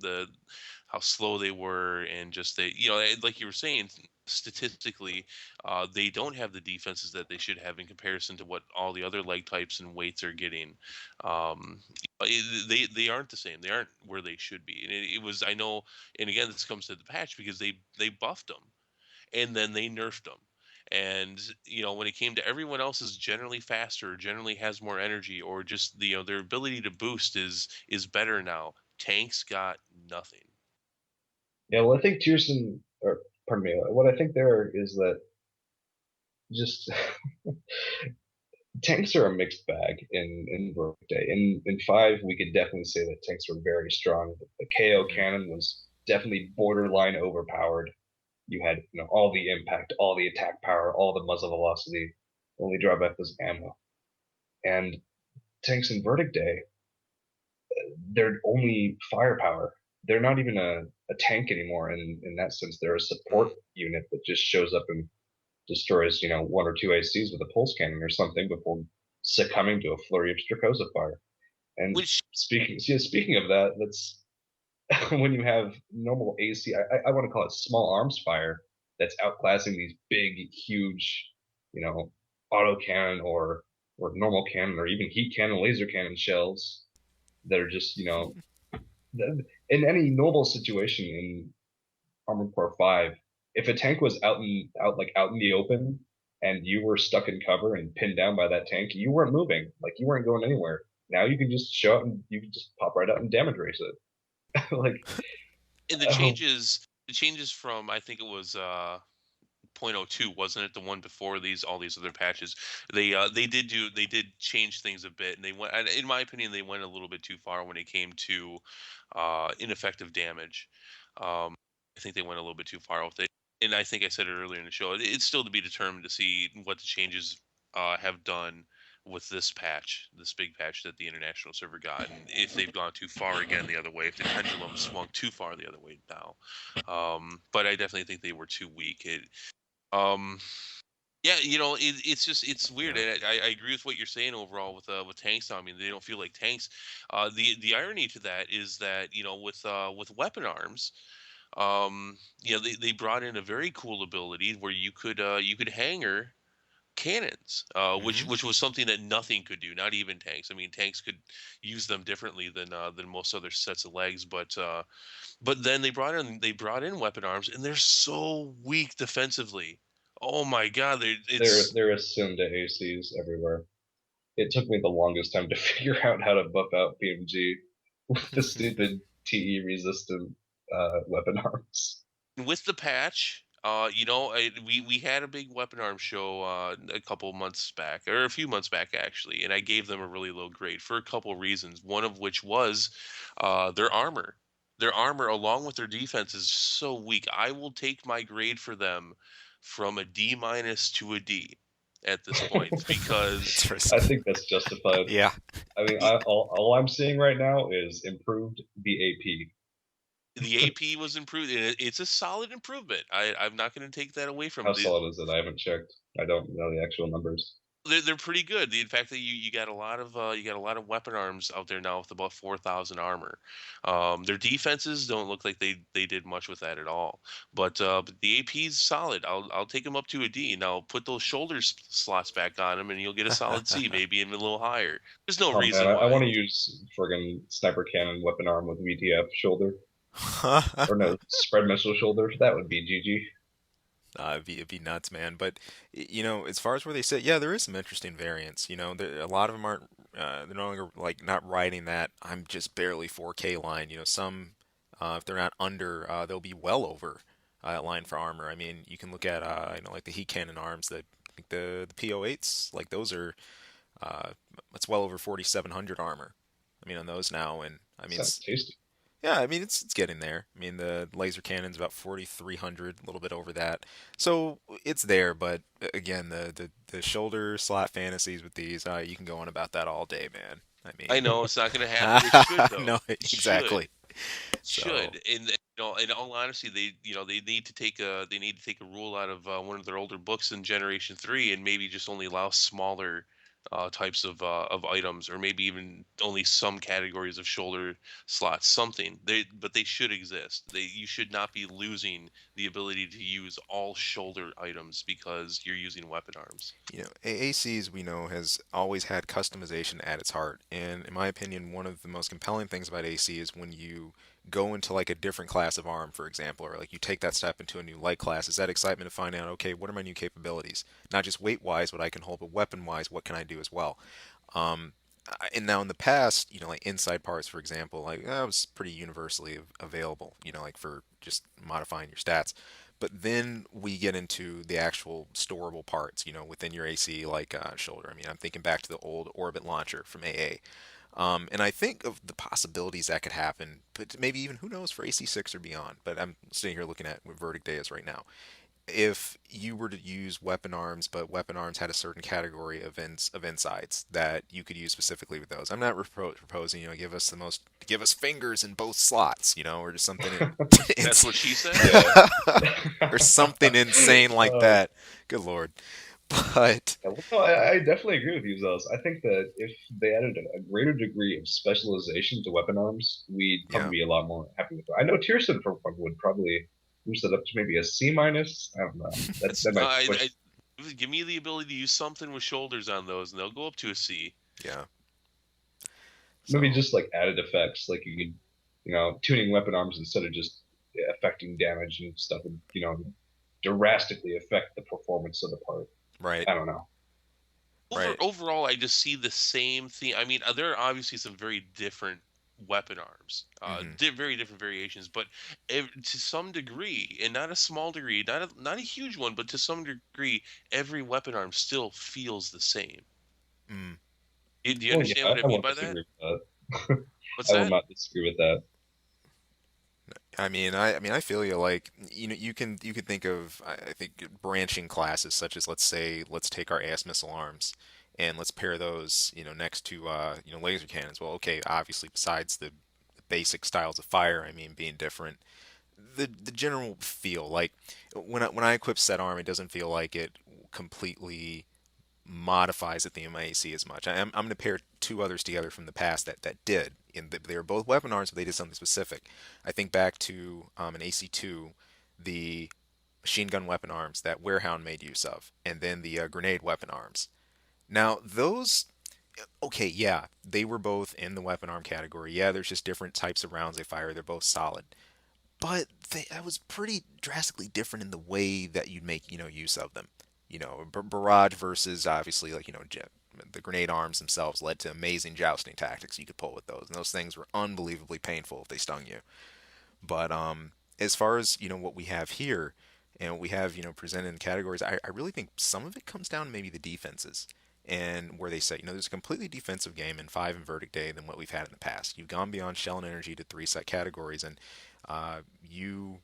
the how slow they were, and just like you were saying, statistically, they don't have the defenses that they should have in comparison to what all the other leg types and weights are getting. They aren't the same. They aren't where they should be. And it was, I know, and again, this comes to the patch because they buffed them and then they nerfed them. And when it came to everyone else is generally faster, generally has more energy, or just their ability to boost is better now. Tanks got nothing. Yeah, well, I think Tierson, or pardon me, what I think there is that just tanks are a mixed bag in Workday. In five, we could definitely say that tanks were very strong. The KO Hmm. cannon was definitely borderline overpowered. You had all the impact, all the attack power, all the muzzle velocity. The only drawback was ammo. And tanks in Verdict Day, they're only firepower. They're not even a tank anymore in that sense. They're a support Mm. unit that just shows up and destroys, one or two ACs with a pulse cannon or something before succumbing to a flurry of Strakoza fire. And Which speaking of that, that's when you have normal AC. I want to call it small arms fire that's outclassing these big, huge, you know, auto cannon or normal cannon or even heat cannon, laser cannon shells that are just in any normal situation in Armored Core 5, if a tank was out in the open and you were stuck in cover and pinned down by that tank, you weren't moving, like you weren't going anywhere. Now you can just show up and you can just pop right out and damage race it. Like, and oh, the changes from, I think it was point oh 0.02, wasn't it, the one before all these other patches? They did change things a bit, and they went, and in my opinion, they went a little bit too far when it came to ineffective damage. I think they went a little bit too far with it, and I think I said it earlier in the show. It's still to be determined to see what the changes have done with this patch, this big patch that the international server got, and if they've gone too far again the other way, if the pendulum swung too far the other way now. But I definitely think they were too weak. Um, yeah, it's weird, Yeah. and I agree with what you're saying overall with tanks. I mean, they don't feel like tanks. The irony to that is that with weapon arms, they brought in a very cool ability where you could hanger cannons, Hmm. which was something that nothing could do, not even tanks. I mean, tanks could use them differently than most other sets of legs, but then they brought in weapon arms, and they're so weak defensively. Oh my god, it's they're assumed to ACs everywhere. It took me the longest time to figure out how to buff out PMG with the stupid TE resistant weapon arms. with the patch. We had a big weapon arm show a couple months back, or a few months back actually, and I gave them a really low grade for a couple reasons. One of which was their armor. Their armor, along with their defense, is so weak. I will take my grade for them from a D minus to a D at this point because I Interesting. think that's justified. Yeah. I mean, all I'm seeing right now is improved BAP. the AP was improved, and it's a solid improvement. I'm not going to take that away from How the. solid is it? I haven't checked. I don't know the actual numbers. They're pretty good. In fact, that you got a lot of weapon arms out there now with about 4,000 armor. Their defenses don't look like they did much with that at all. But the AP is solid. I'll take them up to a D. Now put those slots back on them, and you'll get a solid C, maybe even a little higher. There's no Oh man, reason I why. want to use friggin' sniper cannon weapon arm with VTF shoulder or no spread missile shoulder. That would be GG. It'd be nuts, man. But as far as where they sit, yeah, there is some interesting variants. A lot of them aren't. They're no longer like not riding that. I'm just barely 4K line. Some, if they're not under, they'll be well over that line for armor. I mean, you can look at like the heat cannon arms, the PO8s. Like those are Uh, it's well over 4,700 armor. I mean, on those now, and I mean, Sounds tasty. yeah, I mean it's getting there. I mean the laser cannon's about 4,300, a little bit over that. So it's there, but again, the shoulder slot fantasies with these, you can go on about that all day, man. I I mean, know it's not going to happen. It should though. no, It should. exactly. It So should. And in all honesty, they need to take a rule out of one of their older books in Generation 3, and maybe just only allow smaller types of items, or maybe even only some categories of shoulder slots. Something but they should exist. You should not be losing the ability to use all shoulder items because you're using weapon arms. AACs we know has always had customization at its heart, and in my opinion, one of the most compelling things about AC is when you go into like a different class of arm, for example, or like you take that step into a new light class. Is that excitement to find out, okay, what are my new capabilities? Not just weight wise, what I can hold, but weapon wise, what can I do as well? Um, and now in the past, like inside parts, for example, like that was pretty universally available, like for just modifying your stats. But then we get into the actual storable parts, within your AC, like shoulder. I mean, I'm thinking back to the old Orbit launcher from AA. And I think of the possibilities that could happen, but maybe even who knows for AC6 or beyond. But I'm sitting here looking at what Verdict Day is right now. If you were to use weapon arms, but weapon arms had a certain category of insides that you could use specifically with those. I'm not proposing, give us fingers in both slots, or just something That's what she said. Yeah. or something insane like uh, that. Good lord. But yeah, well, no, I definitely agree with you, Zealous. I think that if they added a greater degree of specialization to weapon arms, we'd yeah, probably be a lot more happy with it. I know Tierson, for one, would probably boost it up to maybe a C minus. I don't know. That might push. Give me the ability to use something with shoulders on those, and they'll go up to a C. yeah. Maybe So just like added effects, like you could, tuning weapon arms instead of just affecting damage and stuff would, drastically affect the performance of the part. right, I don't know. right. Overall, I just see the same thing. I mean, there are obviously some very different weapon arms, Hmm. very different variations, but to some degree, and not a small degree, not a huge one, but to some degree, every weapon arm still feels the same. Mm. Do you Well, yeah, understand what I I mean won't by that? disagree with that. What's I will that? not disagree with that. I mean, I feel you. Like, you could think of, I think branching classes such as, let's take our ass missile arms, and let's pair those, next to, laser cannons. Well, okay, obviously, besides the basic styles of fire, I mean, being different, the general feel, like when I equip set arm, it doesn't feel like it completely modifies it the MIAC as much. I'm going to pair two others together from the past that did. And they were both weapon arms, but they did something specific. I think back to an AC2, the machine gun weapon arms that Warehound made use of, and then the grenade weapon arms. Now, those, okay, yeah, they were both in the weapon arm category. Yeah, there's just different types of rounds they fire. They're both solid. But that was pretty drastically different in the way that you'd make, use of them. Barrage versus obviously like, the grenade arms themselves led to amazing jousting tactics you could pull with those. And those things were unbelievably painful if they stung you. But as far as, what we have here and what we have, presented in categories, I really think some of it comes down to maybe the defenses. And where they say, there's a completely defensive game in 5 and Verdict Day than what we've had in the past. You've gone beyond shell and energy to 3 set categories, and you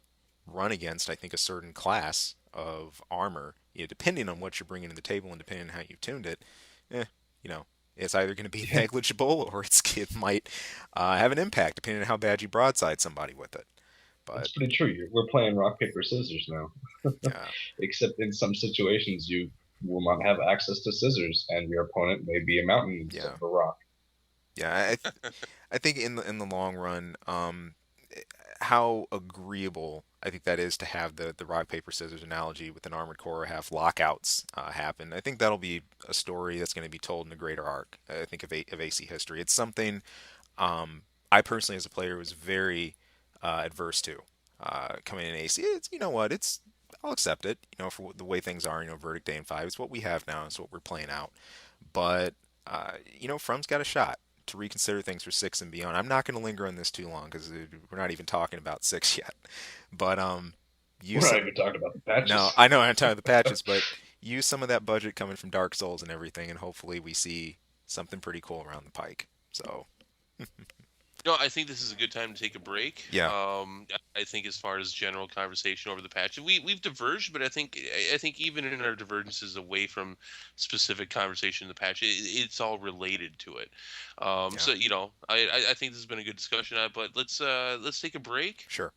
run against, I think, a certain class of armor, depending on what you're bringing to the table and depending on how you've tuned it. Eh, you know, it's either going to be Yeah, negligible or it might have an impact depending on how bad you broadside somebody with it. But that's pretty true. We're playing rock paper scissors now. yeah, Except in some situations, you will not have access to scissors, and your opponent may be a mountain instead yeah, of a rock. yeah. I think in the long run, how agreeable I think that is to have the rock paper scissors analogy with an armored core have lockouts happen. I think that'll be a story that's going to be told in a greater arc. I think of AC history. It's something I personally, as a player, was very adverse to coming in AC. It's what it's. I'll accept it. For the way things are. Verdict Day and 5. It's what we have now. It's what we're playing out. But From's got a shot to reconsider things for 6 and beyond. I'm not going to linger on this too long because we're not even talking about 6 yet. But use We're not some. even talking about the No, patches. I know I'm tired of the patches, but use some of that budget coming from Dark Souls and everything, and hopefully we see something pretty cool around the pike. So No, I think this is a good time to take a break. yeah, I think as far as general conversation over the patch, we've diverged, but I think even in our divergences away from specific conversation in the patch, it's all related to it. yeah, So I think this has been a good discussion. But let's take a break. sure.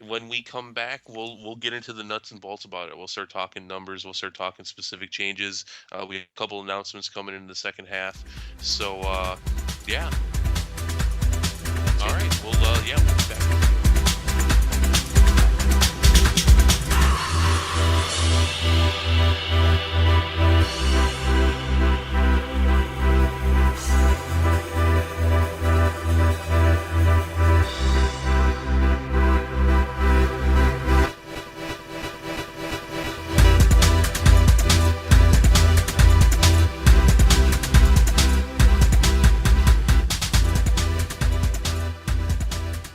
When we come back, we'll get into the nuts and bolts about it. We'll start talking numbers. We'll start talking specific changes. We have a couple announcements coming in the second half. So yeah. All See. right. Well, yeah, we'll be back.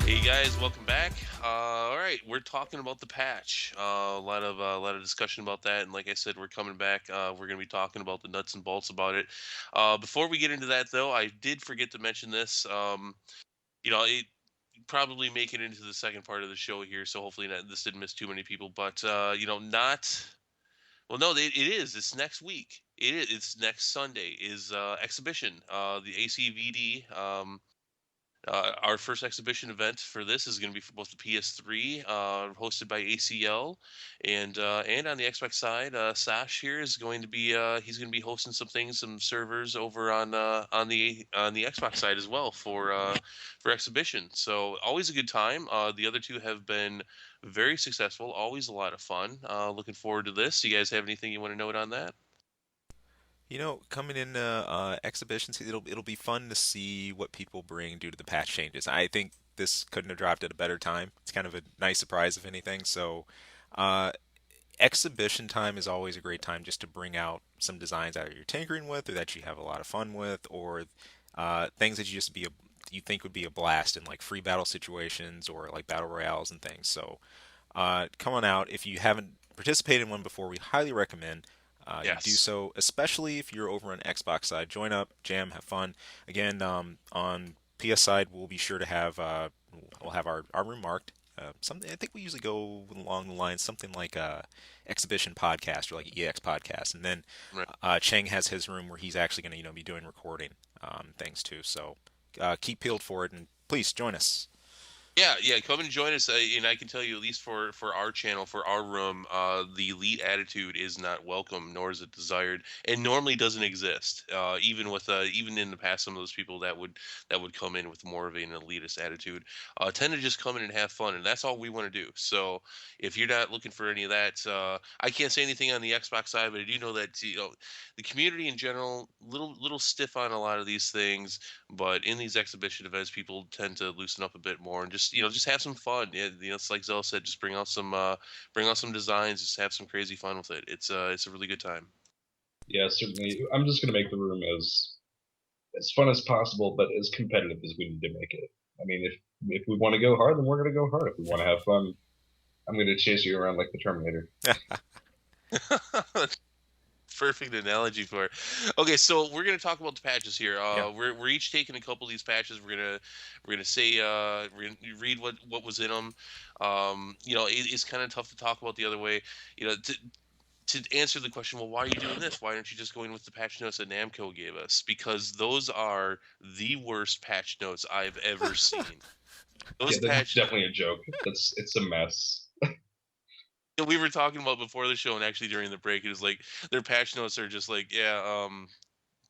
Hey guys, welcome back. All right, we're talking about the patch. A lot of discussion about that, and like I said, we're coming back. We're going to be talking about the nuts and bolts about it. Before we get into that, though, I did forget to mention this. It probably make it into the second part of the show here, so hopefully this didn't miss too many people. But not. Well, no, it is. It's next week. It is. It's next Sunday. Is exhibition. The ACVD. Our first exhibition event for this is going to be for both the PS3, hosted by ACL, and on the Xbox side, Sash here is going to be he's going to be hosting some things, some servers over on the Xbox side as well for exhibition. So always a good time. The other two have been very successful, always a lot of fun. Looking forward to this. You guys have anything you want to note on that? Coming in exhibitions, it'll be fun to see what people bring due to the patch changes. I think this couldn't have dropped at a better time. It's kind of a nice surprise, if anything. So, uh, exhibition time is always a great time just to bring out some designs either you're tinkering with, or that you have a lot of fun with, or things that you think would be a blast in like free battle situations or like battle royales and things. So, come on out if you haven't participated in one before. We highly recommend. You do Yes. so, especially if you're over on Xbox side. Join up, jam, have fun. Again, on PS side, we'll be sure to have we'll have our room marked. Something I think we usually go along the lines something like exhibition podcast or like EX podcast, and then Right. Cheng has his room where he's actually going to be doing recording things too. So keep peeled for it, and please join us. Yeah, yeah, come and join us. And I can tell you, at least for our channel, for our room, the elite attitude is not welcome, nor is it desired, and normally doesn't exist. Even in the past, some of those people that would come in with more of an elitist attitude tend to just come in and have fun, and that's all we want to do. So if you're not looking for any of that, I can't say anything on the Xbox side, but I do know that the community in general, little stiff on a lot of these things, but in these exhibition events, people tend to loosen up a bit more and just have some fun. Yeah, it's like Zell said, just bring out some designs, just have some crazy fun with it. It's a really good time. Yeah, certainly. I'm just gonna make the room as fun as possible, but as competitive as we need to make it. I mean, if we want to go hard, then we're gonna go hard. If we want to have fun, I'm gonna chase you around like the Terminator. Perfect analogy for it. Okay, so we're gonna talk about the patches here. Yeah. We're each taking a couple of these patches. We're gonna say we're gonna read what was in them. It's kind of tough to talk about the other way. To answer the question, well, why are you doing this? Why aren't you just going with the patch notes that Namco gave us? Because those are the worst patch notes I've ever seen. Yeah, Those that's patch definitely a joke. It's a mess. we were talking about before the show and actually during the break, it was like their patch notes are just like, yeah,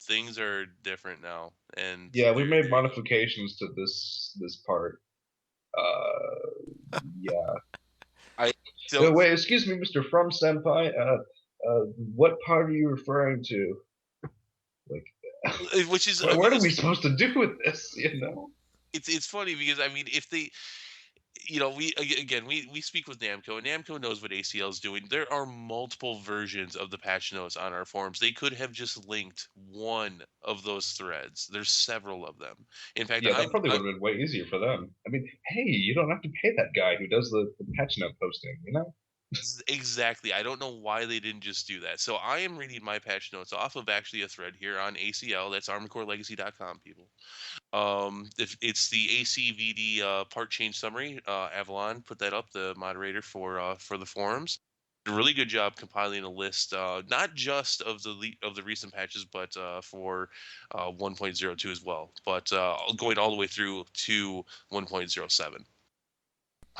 things are different now, and Yeah, we made they're modifications to this part. Yeah. I No, don't. wait, excuse me, Mr. From Senpai. What part are you referring to? Like, Which is what are because we supposed to do with this? You know? it's funny because I mean if they again we speak with Namco and Namco knows what ACL is doing. There are multiple versions of the patch notes on our forums. They could have just linked one of those threads. There's several of them. In fact, Yeah, that probably would have been way easier for them. I mean, hey, you don't have to pay that guy who does the patch note posting, you know? Exactly. I don't know why they didn't just do that. So I am reading my patch notes off of actually a thread here on ACL. That's ArmoredCoreLegacy.com, people. If it's the ACVD part change summary. Avalon put that up, the moderator for the forums. Did a really good job compiling a list, not just of of the recent patches, but for 1.02 as well. But going all the way through to 1.07.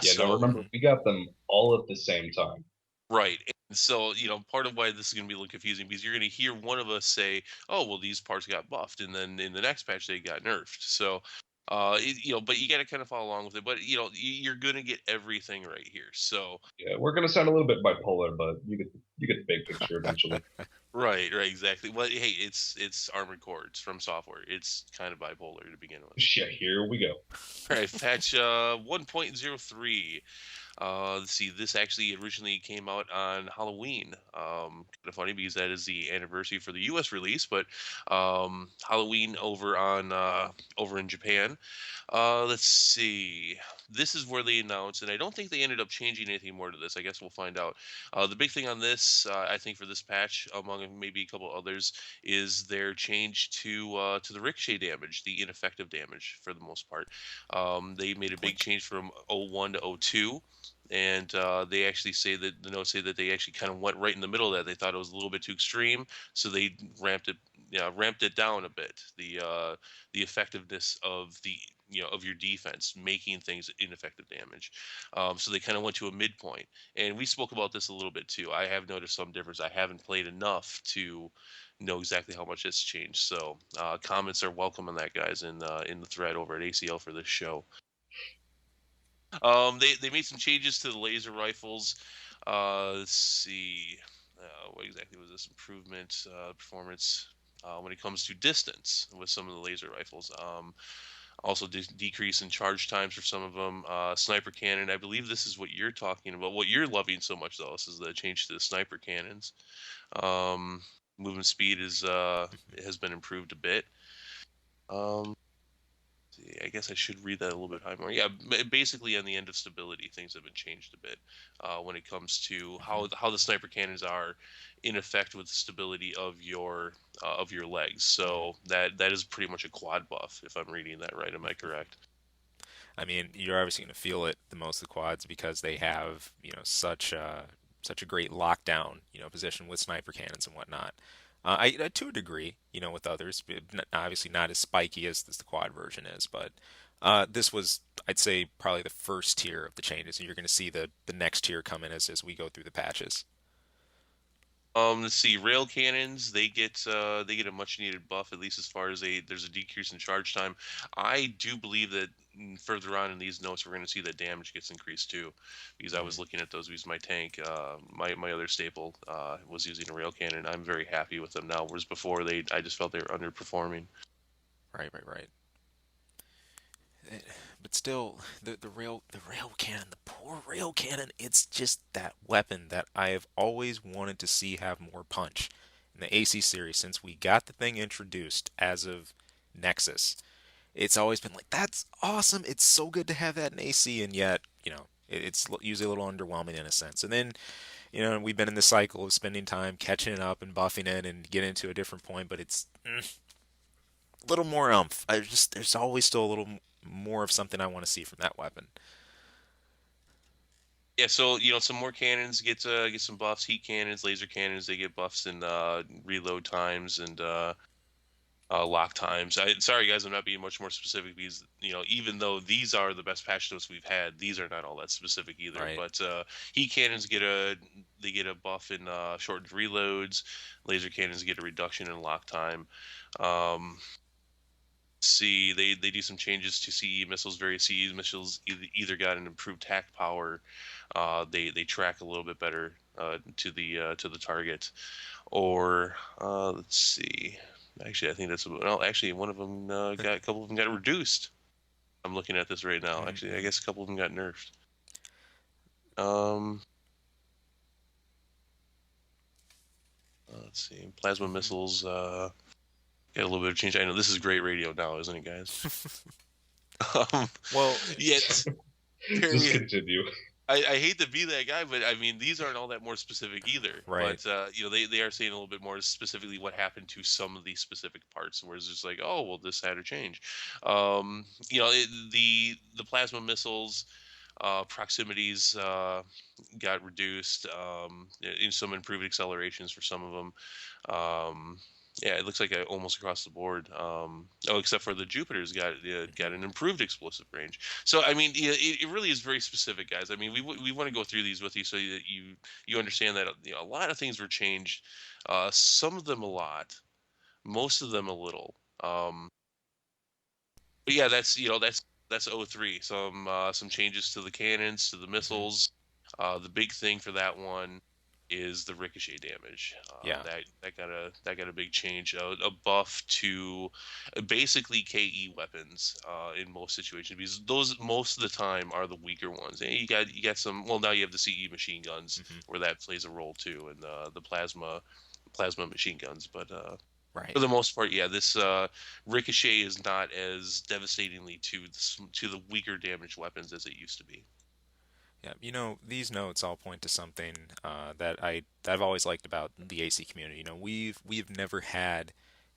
Yeah, now So remember, we got them all at the same time. right. And so, part of why this is going to be a little confusing because you're going to hear one of us say, "Oh, well, these parts got buffed," and then in the next patch they got nerfed. So, but you got to kind of follow along with it. But you're going to get everything right here. So, Yeah, we're gonna sound a little bit bipolar, but you get the big picture eventually. right, right, exactly. Well, hey, it's Armored Core. It's from software. It's kind of bipolar to begin with. Shit, here we go. All right, patch 1.03. Let's see. This actually originally came out on Halloween. Kind of funny because that is the anniversary for the U.S. release, but Halloween over in Japan. Let's see. This is where they announced, and I don't think they ended up changing anything more to this. I guess we'll find out. The big thing on this, I think, for this patch, among maybe a couple others, is their change to the ricochet damage, the ineffective damage for the most part. They made a big Blink. change from O1 to O2, and they actually say that the notes say that they actually kind of went right in the middle of that. They thought it was a little bit too extreme, so they ramped it down a bit. The effectiveness of of your defense, making things ineffective damage. So they kind of went to a midpoint, and we spoke about this a little bit too. I have noticed some difference. I haven't played enough to know exactly how much it's changed. So comments are welcome on that, guys, in the thread over at ACL for this show. They made some changes to the laser rifles. Let's see, what exactly was this improvement performance when it comes to distance with some of the laser rifles. Also decrease in charge times for some of them. Sniper cannon. I believe this is what you're talking about. What you're loving so much though, this is the change to the sniper cannons. Um, Movement speed has been improved a bit. Um, I guess I should read that a little bit high more. Yeah, basically on the end of stability, things have been changed a bit when it comes to Mhm. how the sniper cannons are in effect with the stability of your legs. Mhm. So that is pretty much a quad buff, if I'm reading that right. Am I correct? I mean, you're obviously going to feel it the most of the quads because they have, such a great lockdown, position with sniper cannons and whatnot. To a degree, with others, but obviously not as spiky as the quad version is, but this was, I'd say, probably the first tier of the changes, and you're going to see the next tier come in as we go through the patches. Let's see. Rail cannons, they get a much needed buff, at least as far as there's a decrease in charge time. I do believe that further on in these notes we're going to see that damage gets increased too, because I was Mm, looking at those because my tank, my other staple, was using a rail cannon. I'm very happy with them now, whereas before I just felt they were underperforming. right, right, right. But still, the rail cannon, the poor rail cannon, it's just that weapon that I have always wanted to see have more punch in the AC series since we got the thing introduced as of Nexus. It's always been like, that's awesome. It's so good to have that in AC, and yet, it's usually a little underwhelming in a sense. And then, we've been in the cycle of spending time catching it up and buffing it and getting to a different point, but it's a little more umph. There's always still a little more of something I want to see from that weapon. Yeah, so some more cannons get some buffs. Heat cannons, laser cannons, they get buffs in reload times and lock times. Sorry guys, I'm not being much more specific because even though these are the best patch notes we've had, these are not all that specific either. Right. But heat cannons get a buff in shortened reloads. Laser cannons get a reduction in lock time. Um, See, they do some changes to CE missiles. Various CE missiles either got an improved tack power. They track a little bit better to the target, or let's see. Actually, I think that's well. Actually, one of them got a couple of them got reduced. I'm looking at this right now. Actually, I Mm-hmm. guess a couple of them got nerfed. Um, let's see. Plasma Mm-hmm. missiles got a little bit of change. I know this is great radio now, isn't it, guys? Um, Well, yet Just very continue. I hate to be that guy, but I mean these aren't all that more specific either. Right. But they are saying a little bit more specifically what happened to some of these specific parts, where it's just like, oh well, this had to change. The plasma missiles proximities got reduced, in some improved accelerations for some of them. Yeah, it looks like almost across the board. Oh, except for the Jupiter's got an improved explosive range. So I mean, yeah, it really is very specific, guys. I mean, we want to go through these with you so that you understand that a lot of things were changed. Some of them a lot, most of them a little. But yeah, that's '03. Some changes to the cannons, to the Hmm. missiles. The big thing for that one is the ricochet damage. Yeah. That got a big change. A buff to basically KE weapons in most situations, because those most of the time are the weaker ones. And you got some. Well, now you have the CE machine guns Hmm. where that plays a role too, and the plasma machine guns. But Right. for the most part, yeah, this ricochet is not as devastatingly to the weaker damaged weapons as it used to be. Yeah, these notes all point to something that I've always liked about the AC community. We've never had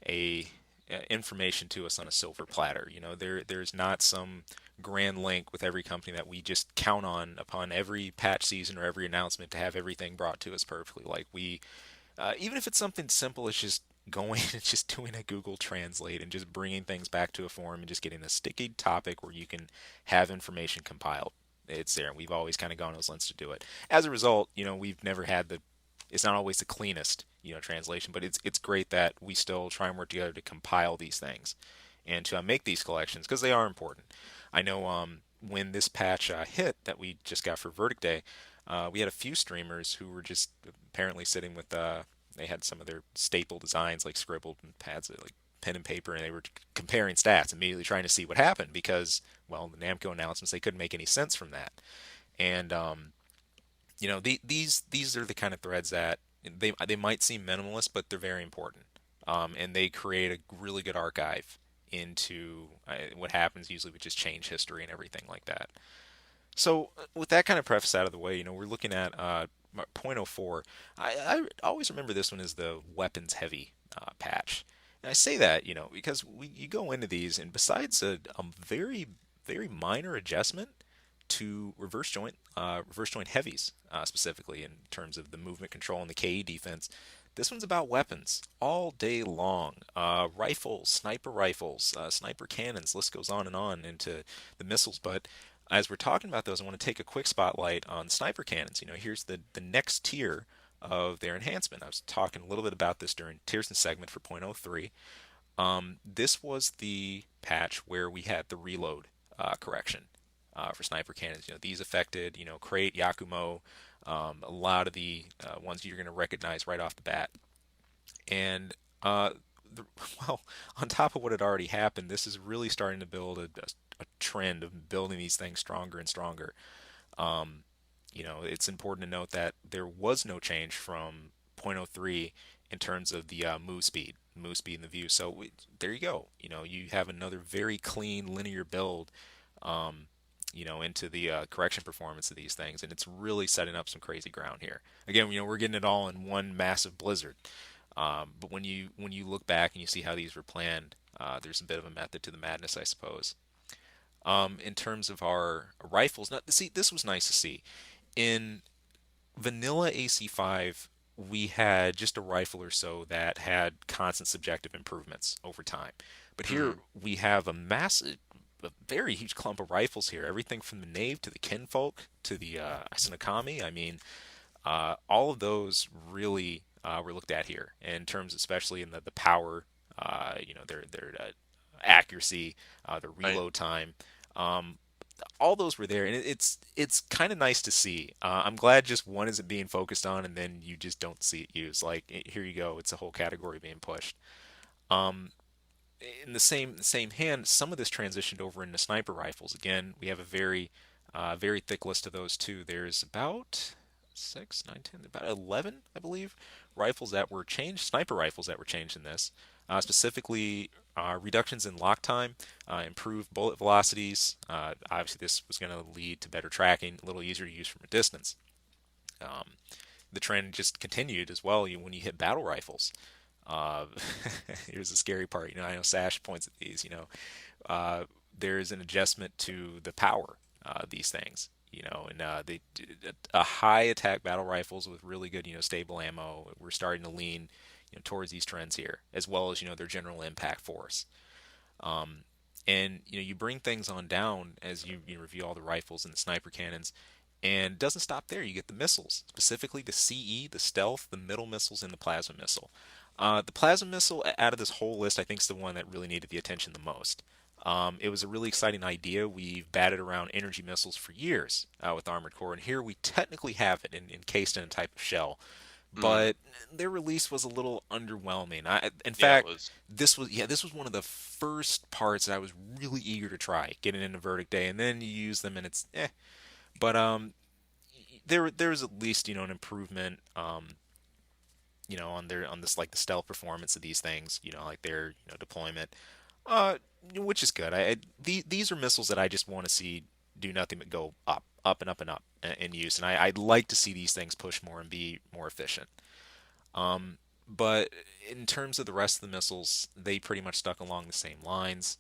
a information to us on a silver platter. There's not some grand link with every company that we just count on upon every patch season or every announcement to have everything brought to us perfectly. Like even if it's something simple as just going and just doing a Google Translate and just bringing things back to a forum and just getting a sticky topic where you can have information compiled. It's there, and we've always kind of gone those lengths to do it. As a result, we've never had the. It's not always the cleanest, translation, but it's great that we still try and work together to compile these things and to make these collections because they are important. I know when this patch hit that we just got for Verdict Day, we had a few streamers who were just apparently sitting with they had some of their staple designs like scribbled and pads like pen and paper, and they were comparing stats, immediately trying to see what happened because, well, the Namco announcements they couldn't make any sense from that. And these are the kind of threads that they might seem minimalist, but they're very important, and they create a really good archive into what happens usually, which is change history and everything like that. So, with that kind of preface out of the way, we're looking at point oh 0.04. I always remember this one as the weapons heavy patch. And I say that, because you go into these, and besides a very, very minor adjustment to reverse joint heavies, specifically in terms of the movement control and the KE defense, this one's about weapons all day long. Rifles, sniper cannons, list goes on into the missiles. But as we're talking about those, I want to take a quick spotlight on sniper cannons. Here's the next tier of their enhancement. I was talking a little bit about this during Tiersten segment for point oh 0.03. This was the patch where we had the reload correction for sniper cannons. These affected, Crate, Yakumo, a lot of the ones you're going to recognize right off the bat. And the, well, on top of what had already happened, this is really starting to build a trend of building these things stronger and stronger. Um, it's important to note that there was no change from point oh 0.03 in terms of the move speed in the view. So there you go. You have another very clean linear build. Um, into the correction performance of these things, and it's really setting up some crazy ground here. Again, we're getting it all in one massive blizzard. But when you look back and you see how these were planned, there's a bit of a method to the madness, I suppose. In terms of our rifles, now see, this was nice to see. In vanilla AC5, we had just a rifle or so that had constant subjective improvements over time. But here Hmm. we have a very huge clump of rifles here. Everything from the Knave to the Kinfolk to the Isinokami. I mean, all of those really were looked at here in terms, especially in the power, their accuracy, their Right. reload time. Um, all those were there, and it's kind of nice to see. I'm glad just one isn't being focused on, and then you just don't see it used. Like here you go, it's a whole category being pushed. Um, in the same hand, some of this transitioned over into sniper rifles. Again, we have a very very thick list of those too. There's about six, nine, 10, about 11, I believe, rifles that were changed, sniper rifles that were changed in this. Specifically, reductions in lock time, improved bullet velocities. Obviously, this was going to lead to better tracking, a little easier to use from a distance. Um, the trend just continued as well when you hit battle rifles. Uh, Here's the scary part. I know Sash points at these. There's an adjustment to the power these things. And they a high attack battle rifles with really good stable ammo. We're starting to lean towards these trends here, as well as their general impact force. Um, and you bring things on down as you review all the rifles and the sniper cannons, and it doesn't stop there. You get the missiles, specifically the CE, the stealth, the middle missiles, and the plasma missile. The plasma missile out of this whole list, I think, is the one that really needed the attention the most. It was a really exciting idea. We've batted around energy missiles for years with Armored Core, and here we technically have it encased in a type of shell. Mm, But their release was a little underwhelming. In yeah, it fact, was. this was one of the first parts that I was really eager to try getting into Verdict Day, and then you use them and it's eh. But there's at least an improvement on this like the stealth performance of these things, like their deployment, uh, which is good. These are missiles that I just want to see do nothing but go up, up and up and up in use, and I'd like to see these things push more and be more efficient. But in terms of the rest of the missiles, they pretty much stuck along the same lines.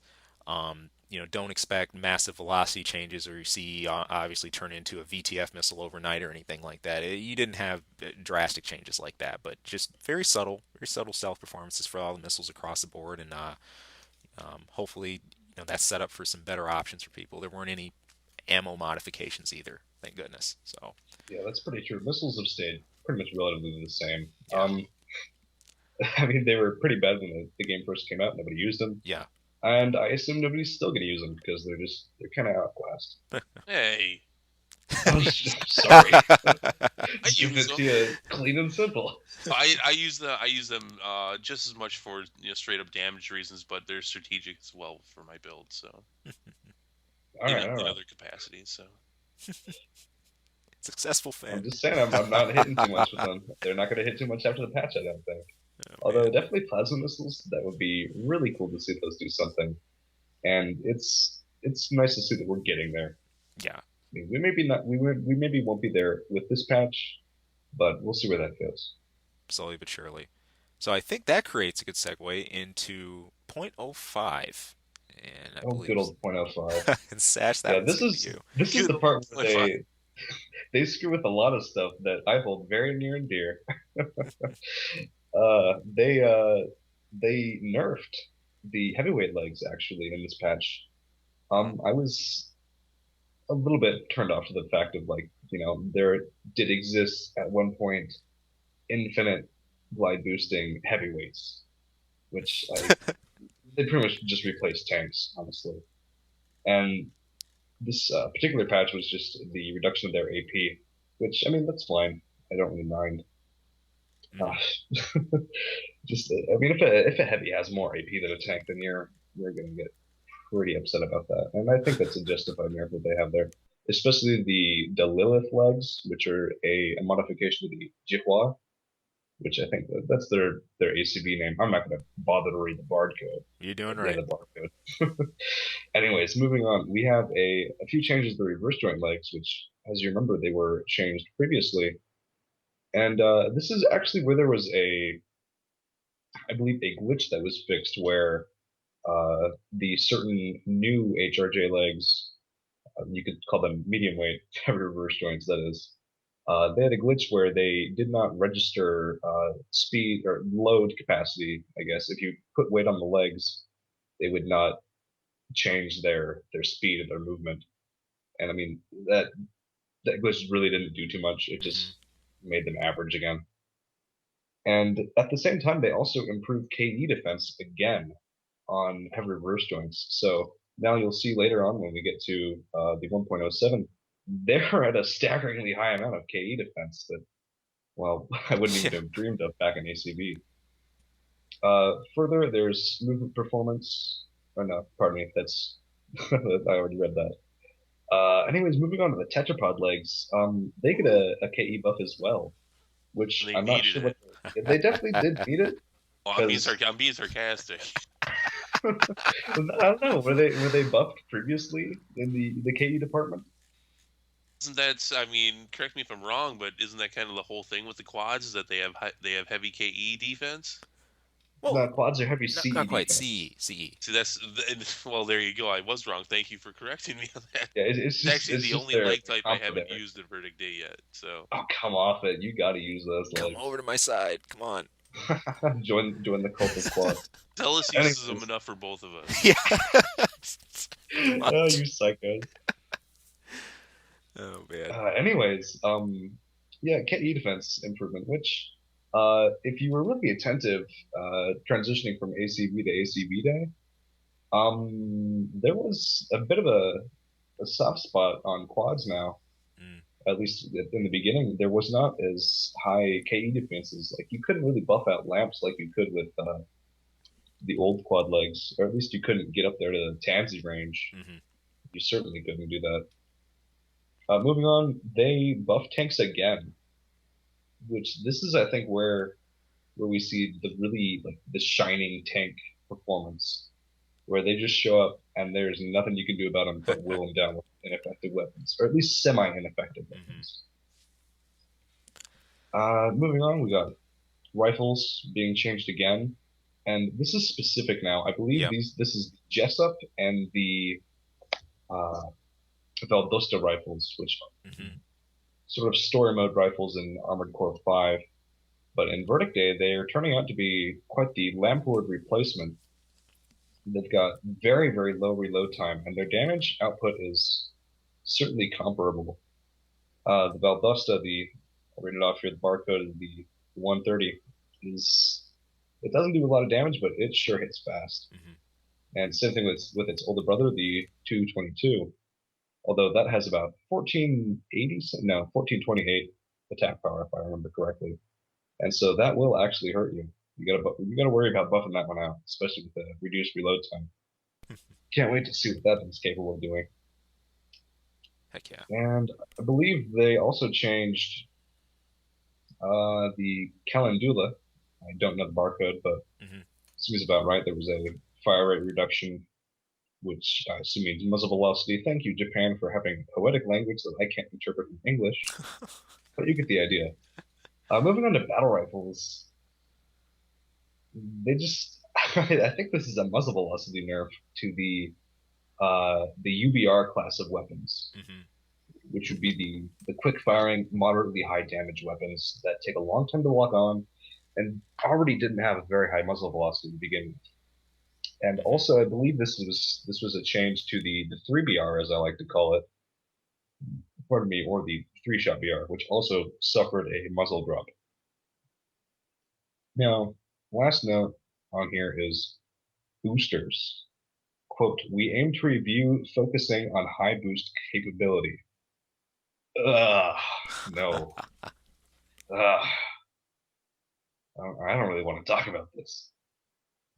Don't expect massive velocity changes or you see obviously turn into a VTF missile overnight or anything like that. You didn't have drastic changes like that, but just very subtle stealth performances for all the missiles across the board, and hopefully that's set up for some better options for people. There weren't any ammo modifications either, thank goodness. So Yeah, that's pretty true. Missiles have stayed pretty much relatively the same. yeah, I mean, they were pretty bad when the game first came out. Nobody used them, yeah. and I assume nobody's still going to use them because they're kind of outclassed. Hey, I was just, sorry. I Just keep use it them. to you clean and simple. I use them just as much for straight up damage reasons, but they're strategic as well for my build. So All right, all in right. other capacities. So Successful I'm fan. just saying, I'm not hitting too much with them. They're not going to hit too much after the patch, I don't think. Oh Although man, definitely plasma missiles, that would be really cool to see those do something. And it's nice to see that we're getting there. yeah. I mean, we maybe not we maybe won't be there with this patch, but we'll see where that goes. Slowly but surely. So I think that creates a good segue into point oh 0.05. And I Oh, good believe, old point oh 0.05. and Sash, that Yeah, one's this going to be is you. this is good the old part where Wi-Fi. they screw with a lot of stuff that I hold very near and dear. They nerfed the heavyweight legs actually in this patch. Mm, I was a little bit turned off to the fact of like, there did exist at one point infinite glide boosting heavyweights, which they pretty much just replaced tanks, honestly. And this particular patch was just the reduction of their AP, which I mean that's fine. I don't really mind. Uh, mhm. just I mean, if a heavy has more AP than a tank, then you're gonna get pretty upset about that. And I think that's a justified nerf that they have there, especially the Lilith legs, which are a modification of the Jihua, which I think that's their ACB name. I'm not going to bother to read the bard code. You're doing They're right. the bard code. Anyways, moving on, we have a few changes to the reverse joint legs, which, as you remember, they were changed previously. And this is actually where there was I believe, a glitch that was fixed where the certain new HRJ legs, you could call them medium weight heavy reverse joints, that is, they had a glitch where they did not register speed or load capacity. I guess if you put weight on the legs, they would not change their speed of their movement. And I mean that glitch really didn't do too much. It Hmm. just made them average again. And at the same time, they also improved KE defense again on heavy reverse joints. So now you'll see later on when we get to the 1.07, they're at a staggeringly high amount of KE defense that, well, I wouldn't even Yeah. have dreamed of back in ACB. Further, there's movement performance. Oh no, pardon me, that's I already read that. Anyways, moving on to the tetrapod legs. They get a KE buff as well, And which they I'm not needed sure it. what they definitely did need it Well, because I'm being sarcastic. I don't know. Were they buffed previously in the KE department? Isn't that? I mean, correct me if I'm wrong, but isn't that kind of the whole thing with the quads? Is that they have heavy KE defense? Well, No, quads are heavy not CE quite. defense. CE. See, well, there you go. I was wrong. Thank you for correcting me on that. Yeah, it's It's just actually it's the just only their leg type I combo haven't there. used in Verdict Day yet. So Oh, come off it! You got to use those Come legs. over to my side. Come on. Join the cult of quads. Zealous uses them Anyways, enough for both of us. Yeah. Too oh, much. you psychos. Oh man. Anyways, yeah, KE defense improvement, which, if you were really attentive, transitioning from ACV to ACV day, there was a bit of a soft spot on quads now. Mm, At least in the beginning, there was not as high KE defenses. Like you couldn't really buff out lamps like you could with the old quad legs, or at least you couldn't get up there to the Tansy range. hmm You certainly couldn't do that. Moving on, they buff tanks again, which this is I think where we see the really like the shining tank performance, where they just show up and there's nothing you can do about them but will them down with ineffective weapons, or at least semi-ineffective hmm weapons. Moving on, we got rifles being changed again, and this is specific now. I believe Yep. this is Jessup and the uh, Valdosta rifles, which are hmm sort of story mode rifles in Armored Core 5. But in Verdict Day, they are turning out to be quite the Lamphord replacement. They've got very, very low reload time, and their damage output is certainly comparable. The Valdosta, I'll read it off here, the barcode of the 130 is, it doesn't do a lot of damage, but it sure hits fast. hmm And same thing with its older brother, the 222, although that has about 1480, no, 1428 attack power, if I remember correctly. And so that will actually hurt you. You gotta worry about buffing that one out, especially with the reduced reload time. Can't wait to see what that thing's capable of doing. Heck yeah. And I believe they also changed the Calendula. I don't know the barcode, but hmm seems about right. There was a fire rate reduction, which I assume means muzzle velocity. Thank you, Japan, for having poetic language that I can't interpret in English, but you get the idea. Moving on to battle rifles, they just I think this is a muzzle velocity nerf to the UBR class of weapons, hmm which would be the quick firing, moderately high damage weapons that take a long time to lock on, and already didn't have a very high muzzle velocity to begin with. And hmm also, I believe this was a change to the 3BR, as I like to call it, pardon me, or the 3-shot BR, which also suffered a muzzle drop. Now, last note on here is boosters. Quote, we aim to review focusing on high boost capability. Ugh, no. Ugh, I don't really want to talk about this.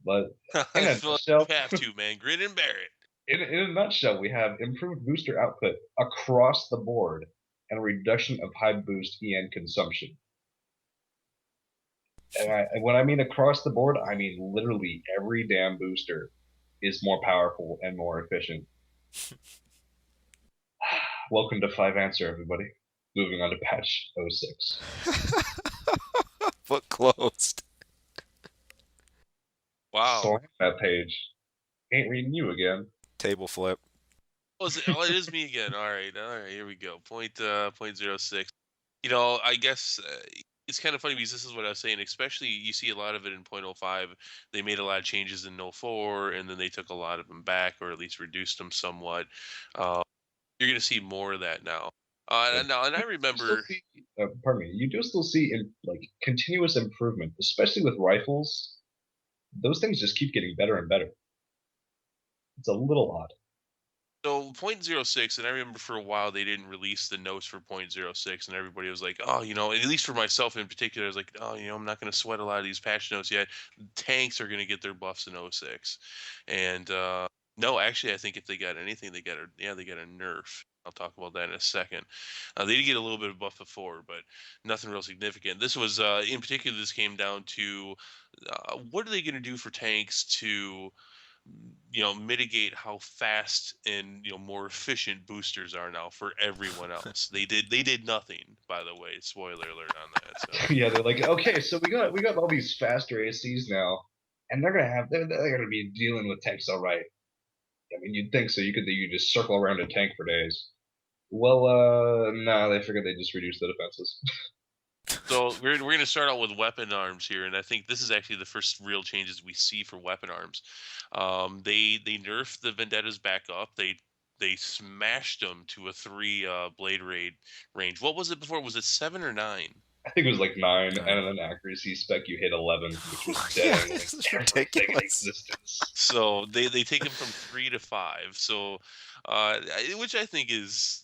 But in I a feel like you nutshell, have to, man. Grin and bear it. in a nutshell, we have improved booster output across the board and a reduction of high boost EN consumption. And when I mean across the board, I mean literally every damn booster is more powerful and more efficient. Welcome to 5 Answer, everybody. Moving on to patch 06. Foot closed. Wow. Slam that page. Ain't reading you again. Table flip. Oh, it is me again. All right. Here we go. Point 06. I guess it's kind of funny because this is what I was saying. Especially, you see a lot of it in point oh 0.05. They made a lot of changes in 04, and then they took a lot of them back, or at least reduced them somewhat. Uh, you're going to see more of that now. Yeah. And I You still remember. see, pardon me, you do still see like continuous improvement, especially with rifles. Those things just keep getting better and better. It's a little odd. So point zero six, and I remember for a while they didn't release the notes for point zero six, and everybody was like, "Oh, at least for myself in particular, I was like, oh, I'm not going to sweat a lot of these patch notes yet. Tanks are going to get their buffs in oh 06." And no, actually, I think if they got anything, they got a nerf. I'll talk about that in a second. They did get a little bit of buff before, but nothing real significant. This was, in particular, this came down to what are they going to do for tanks to, mitigate how fast and more efficient boosters are now for everyone else. They did nothing, by the way. Spoiler alert on that. So Yeah, they're like, okay, so we got all these faster ACs now, and they're gonna be dealing with tanks all right. I mean, you'd think so. You could just circle around a tank for days. Well, nah, they figured they'd just reduce the defenses. we're going to start out with weapon arms here, and I think this is actually the first real changes we see for weapon arms. They nerfed the Vendettas back up. They smashed them to a 3 blade raid range. What was it before? Was it 7 or 9? I think it was like 9, and Nine. an accuracy spec you hit 11, which was Yeah, dead this is everything in ridiculous. existence. So they take them from 3 to 5. So which I think is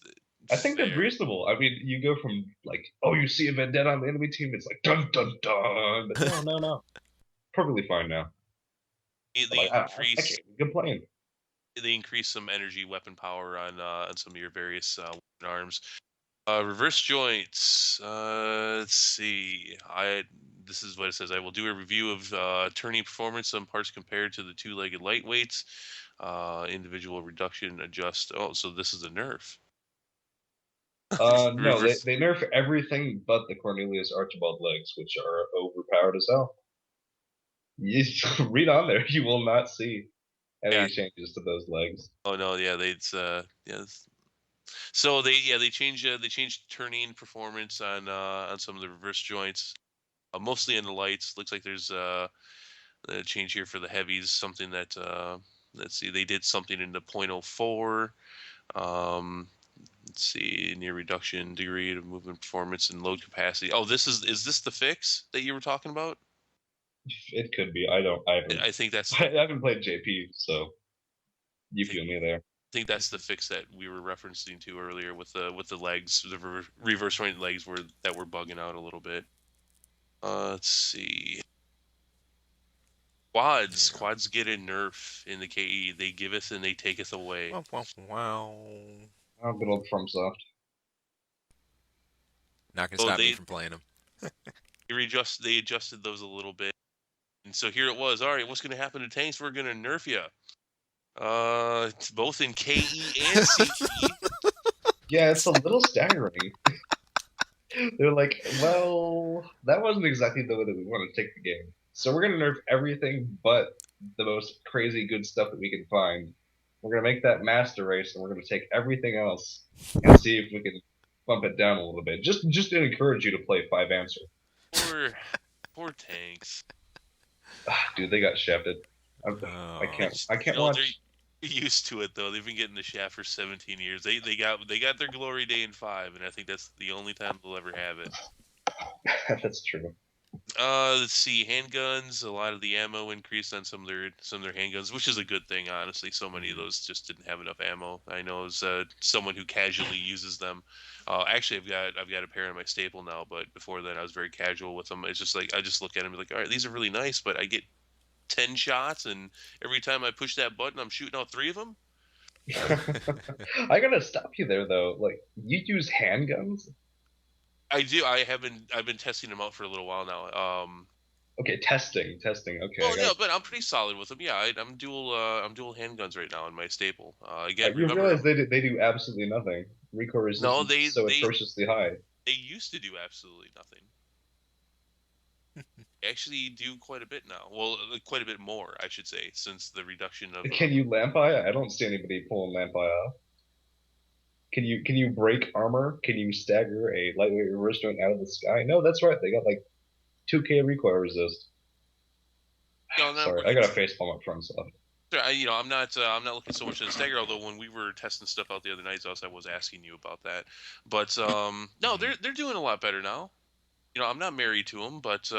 I think that's fair. reasonable. I mean, you go from like, oh, you see a vendetta on the enemy team, it's like dun dun dun, but no, no, no, perfectly fine now. They Like, I increase can't complain. they increase some energy weapon power on some of your various weapon arms. Reverse joints. Let's see. This is what it says. I will do a review of turning performance on parts compared to the two-legged lightweights. Individual reduction adjust. Oh, so this is a nerf. No, they, Reverse. they nerf everything but the Cornelius Archibald legs, which are overpowered as hell. You read on there, you will not see Yeah. any changes to those legs. Oh no. Yeah. So they changed turning performance on some of the reverse joints. Mostly in the lights. Looks like there's a change here for the heavies. Something that let's see. They did something in the .04. Um, let's see, near reduction degree of movement performance and load capacity. Oh, is this the fix that you were talking about? It could be. I don't. I haven't. I think that's I the haven't played JP, so you I think feel me there. think that's the fix that we were referencing to earlier with the legs, the reverse joint legs were bugging out a little bit. Let's see. Yeah. Quads get a nerf in the KE. They giveth and they taketh away. Wow, wow, wow. Oh, good old FromSoft. Not gonna So stop me from playing them. they adjusted those a little bit. And so here it was. All right, what's going to happen to tanks? We're going to nerf you. It's both in KE and CE. Yeah, it's a little staggering. They're like, well, that wasn't exactly the way that we want to take the game. So we're gonna nerf everything but the most crazy good stuff that we can find. We're gonna make that master race, and we're gonna take everything else and see if we can bump it down a little bit. Just to encourage you to play 5 answer. Poor, poor tanks. Dude, they got shafted. I Oh. can't. I can't They're watch. used to it though. They've been getting the shaft for 17 years. They got their glory day in 5, and I think that's the only time they'll ever have it. That's true. Let's see, handguns. A lot of the ammo increased on some of their handguns, which is a good thing, honestly. So many of those just didn't have enough ammo. I know as someone who casually uses them. Actually, I've got a pair in my staple now, but before then I was very casual with them. It's just like I just look at them and be like, all right, these are really nice, but I get 10 shots, and every time I push that button, I'm shooting out 3 of them. I gotta stop you there though. Like, you use handguns? I do. I've been testing them out for a little while now. Okay, testing. Okay, I Well, yeah, got. but I'm pretty solid with them. Yeah, I'm dual handguns right now in my staple. Again, You remember, realize they do absolutely nothing. Recoil no, resistance is so atrociously high. they used to do absolutely nothing. They actually do quite a bit now. Well, quite a bit more, I should say, since the reduction of. Can you lamp eye? I don't see anybody pulling lamp eye off. Can you break armor? Can you stagger a lightweight reverse joint out of the sky? No, that's right. They got like 2K recoil resist. Not Sorry, I looking. got a facepalm up front, so. I'm not looking so much at the stagger. Although when we were testing stuff out the other night, I was asking you about that. But no, they're doing a lot better now. I'm not married to them, but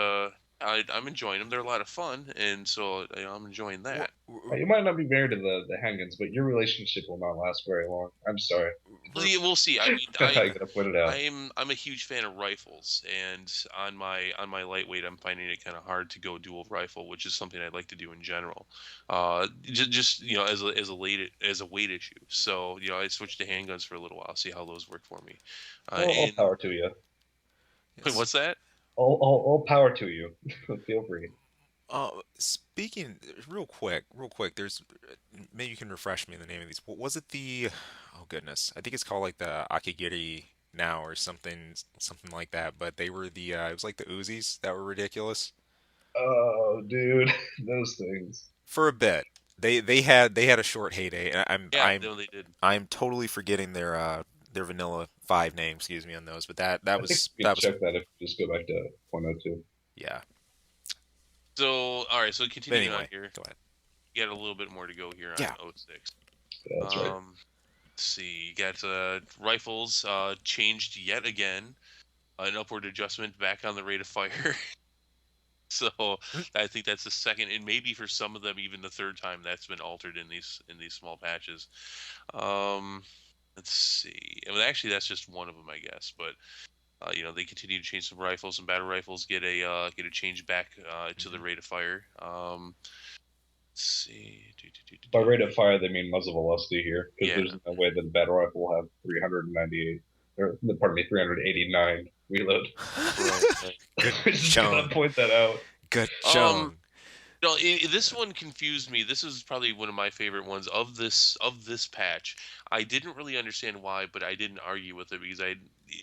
I'm enjoying them. They're a lot of fun, and so I'm enjoying What, that. You might not be married to the handguns, but your relationship will not last very long. I'm sorry. Well, yeah, we'll see. I mean, I gotta put it out. I'm a huge fan of rifles, and on my lightweight, I'm finding it kind of hard to go dual rifle, which is something I'd like to do in general. Just as a weight issue. So I switched to handguns for a little while, see how those work for me. All And power to you. wait, yes. what's that? All power to you. Feel free. Speaking real quick, there's maybe you can refresh me on the name of these. What was it? Oh goodness, I think it's called like the Akigiri now or something like that. But they were it was like the Uzis that were ridiculous Oh, dude, those things. for a bit. They had a short heyday, and Yeah, they did. I'm totally forgetting their vanilla 5 name, excuse me, on those. But that I think was we that could was check that if we just go back to point oh 0.02. yeah. So all right, so But continuing on anyway, here, go ahead. you got a little bit more to go here on Yeah. oh 06. Yeah, that's right. Let's see, you got rifles changed yet again, an upward adjustment back on the rate of fire. So I think that's the second, and maybe for some of them even the third time that's been altered in these small patches. Um, let's see. I mean, actually, that's just one of them, I guess. But they continue to change some rifles. Some battle rifles get a change back to the Hmm. rate of fire. Let's see. By rate of fire, they mean muzzle velocity here, because Yeah. there's no way that a battle rifle will have 398, or pardon me, 389 reload. Right. Right. Good Just gotta Chung. point that out. Good Um, Chung. No, this one confused me. This is probably one of my favorite ones of this patch. I didn't really understand why, but I didn't argue with it because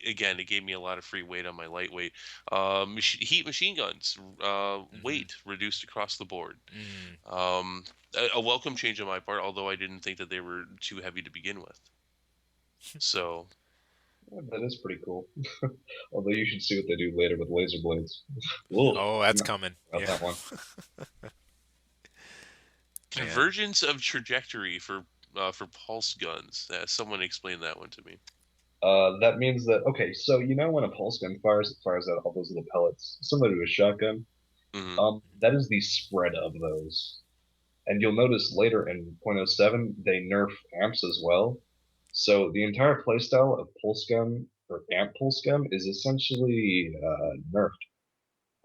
again, it gave me a lot of free weight on my lightweight. Heat machine guns, Hmm. weight reduced across the board. Mm. A welcome change on my part, although I didn't think that they were too heavy to begin with. So, Yeah, that is pretty cool. Although you should see what they do later with laser blades. Whoa, Oh, that's coming. about Yeah. that one. Man. convergence of trajectory for pulse guns. Someone explained that one to me. That means that okay, so when a pulse gun fires, it fires out all those little pellets, similar to a shotgun. Hmm. That is the spread of those. And you'll notice later in .07 they nerf amps as well. So the entire playstyle of pulse gun or amp pulse gun is essentially nerfed.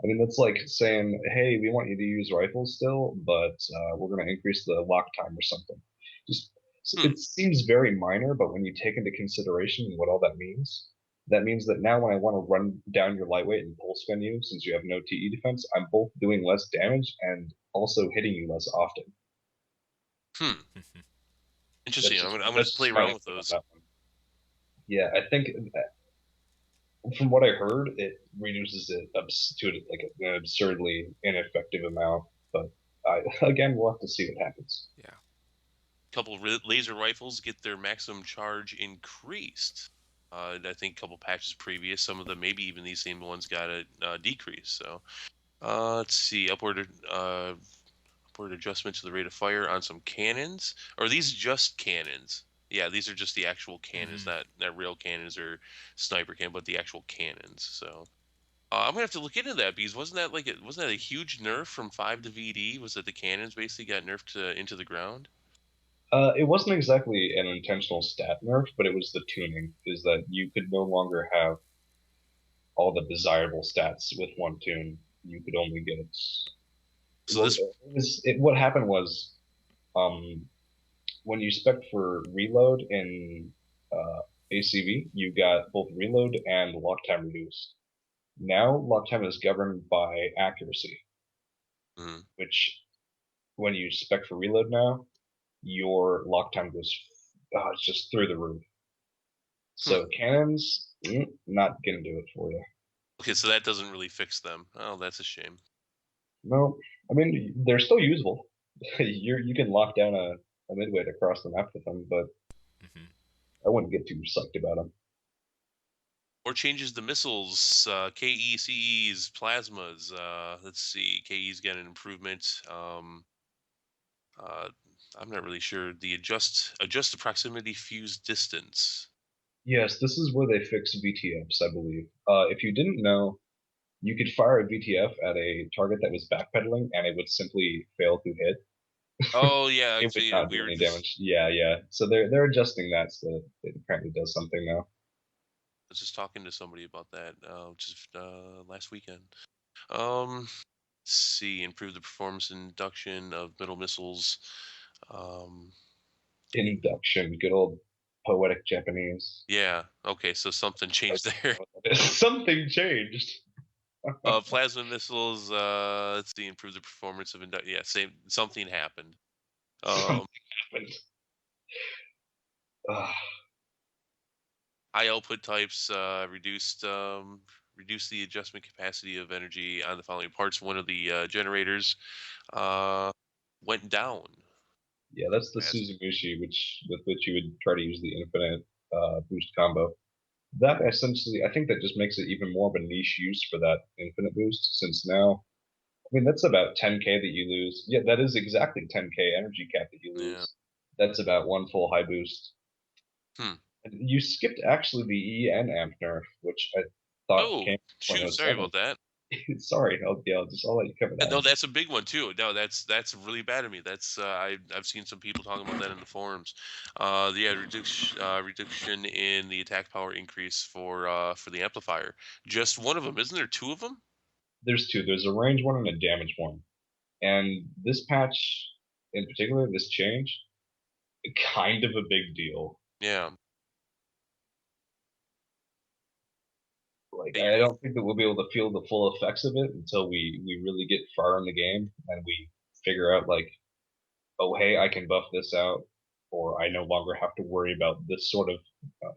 I mean, that's like saying, hey, we want you to use rifles still, but we're going to increase the lock time or something. Just Hmm. it seems very minor, but when you take into consideration what all that means that now when I want to run down your lightweight and pulse gun you, since you have no TE defense, I'm both doing less damage and also hitting you less often. Hmm. Interesting. That's just I'm gonna that's play just my around with input on those. that one. Yeah, I think from what I heard, it reduces it to like an absurdly ineffective amount. But again, we'll have to see what happens. Yeah. Couple laser rifles get their maximum charge increased. I think a couple patches previous, some of them, maybe even these same ones, got a decrease. So let's see, upward adjustment to the rate of fire on some cannons. Or are these just cannons? Yeah, these are just the actual cannons, Hmm. not real cannons or sniper cannon, but the actual cannons. So I'm gonna have to look into that because wasn't that a huge nerf from 5 to VD? Was that the cannons basically got nerfed into the ground? It wasn't exactly an intentional stat nerf, but it was the tuning. Is that you could no longer have all the desirable stats with one tune. You could only get So this what happened was um, when you spec for reload in ACV, you got both reload and lock time reduced. Now lock time is governed by accuracy, mhm. which when you spec for reload now, your lock time goes it's just through the roof. Hmm. So cannons, not gonna do it for you. Okay, so that doesn't really fix them. Oh, that's a shame. No, I mean they're still usable. You can lock down a midway to cross the map with them, but Hmm. I wouldn't get too psyched about them. Or changes the missiles, KECEs, plasmas. Let's see, KE's got an improvement. Uh, I'm not really sure. The adjust the proximity fuse distance. Yes, this is where they fix VTFs, I believe. If you didn't know, you could fire a VTF at a target that was backpedaling, and it would simply fail to hit. Oh yeah, It I've would seen it. not We do were any just damage. Yeah, yeah. So they're adjusting that so that it apparently does something now. was just talking to somebody about that just last weekend. Let's see, improve the performance induction of middle missiles. Um, Induction, good old poetic Japanese. yeah, okay, so something I changed don't there. know what that is. Something changed. Plasma missiles. Let's see, improve the performance of induction. Yeah, same. Something happened. Something Um, happened. Ugh. high output types reduce the adjustment capacity of energy on the following parts. One of the generators uh, went down. Yeah, that's the Capacity. Suzumushi, which with which you would try to use the infinite boost combo. That essentially, I think that just makes it even more of a niche use for that infinite boost, since now, I mean, that's about 10k that you lose. Yeah, that is exactly 10k energy cap that you Yeah. lose. That's about one full high boost. Hmm. And you skipped actually the E and amp nerf, which I thought Oh, came shoot. Sorry 0.07. about that. Sorry, I'll let you cover that No, one. that's a big one too. No, that's really bad of me. That's I've seen some people talking about that in the forums. Yeah, reduction in the attack power increase for the amplifier. Just one of them, isn't there? Two of them? There's two. There's a range one and a damage one. And this patch in particular, this change, kind of a big deal. Yeah. Like Hey, I don't think that we'll be able to feel the full effects of it until we really get far in the game and we figure out like, oh hey, I can buff this out, or I no longer have to worry about this sort of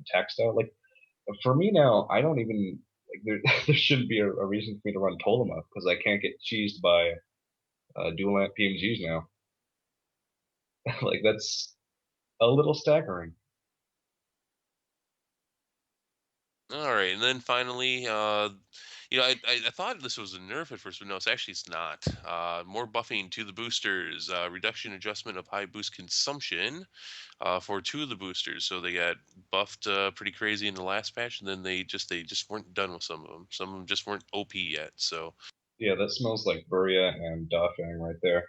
attack style. Like for me now, I don't even like there. There shouldn't be a reason for me to run Tolema because I can't get cheesed by dual amp PMGs now. Like that's a little staggering. all right, and then finally, I thought this was a nerf at first, but no, it's not. More buffing to the boosters, reduction adjustment of high boost consumption for two of the boosters. So they got buffed pretty crazy in the last patch, and then they just weren't done with some of them. Some of them just weren't OP yet. So Yeah, that smells like Buria and Dafang right there.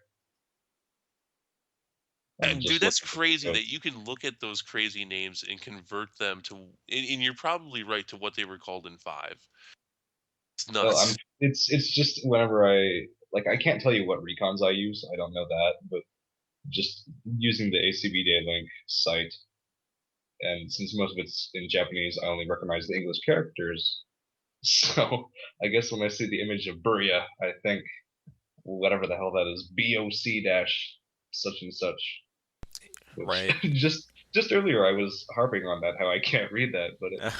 I'm dude, just that's looking at crazy the that you can look at those crazy names and convert them to, and you're probably right to what they were called in five. It's well, nuts. it's just whenever I like I can't tell you what recons I use. I don't know that, but just using the ACB Day link site, and since most of it's in Japanese, I only recognize the English characters. So I guess when I see the image of Buria, I think whatever the hell that is, BOC dash such and such. Which Right. just earlier I was harping on that how I can't read that, but it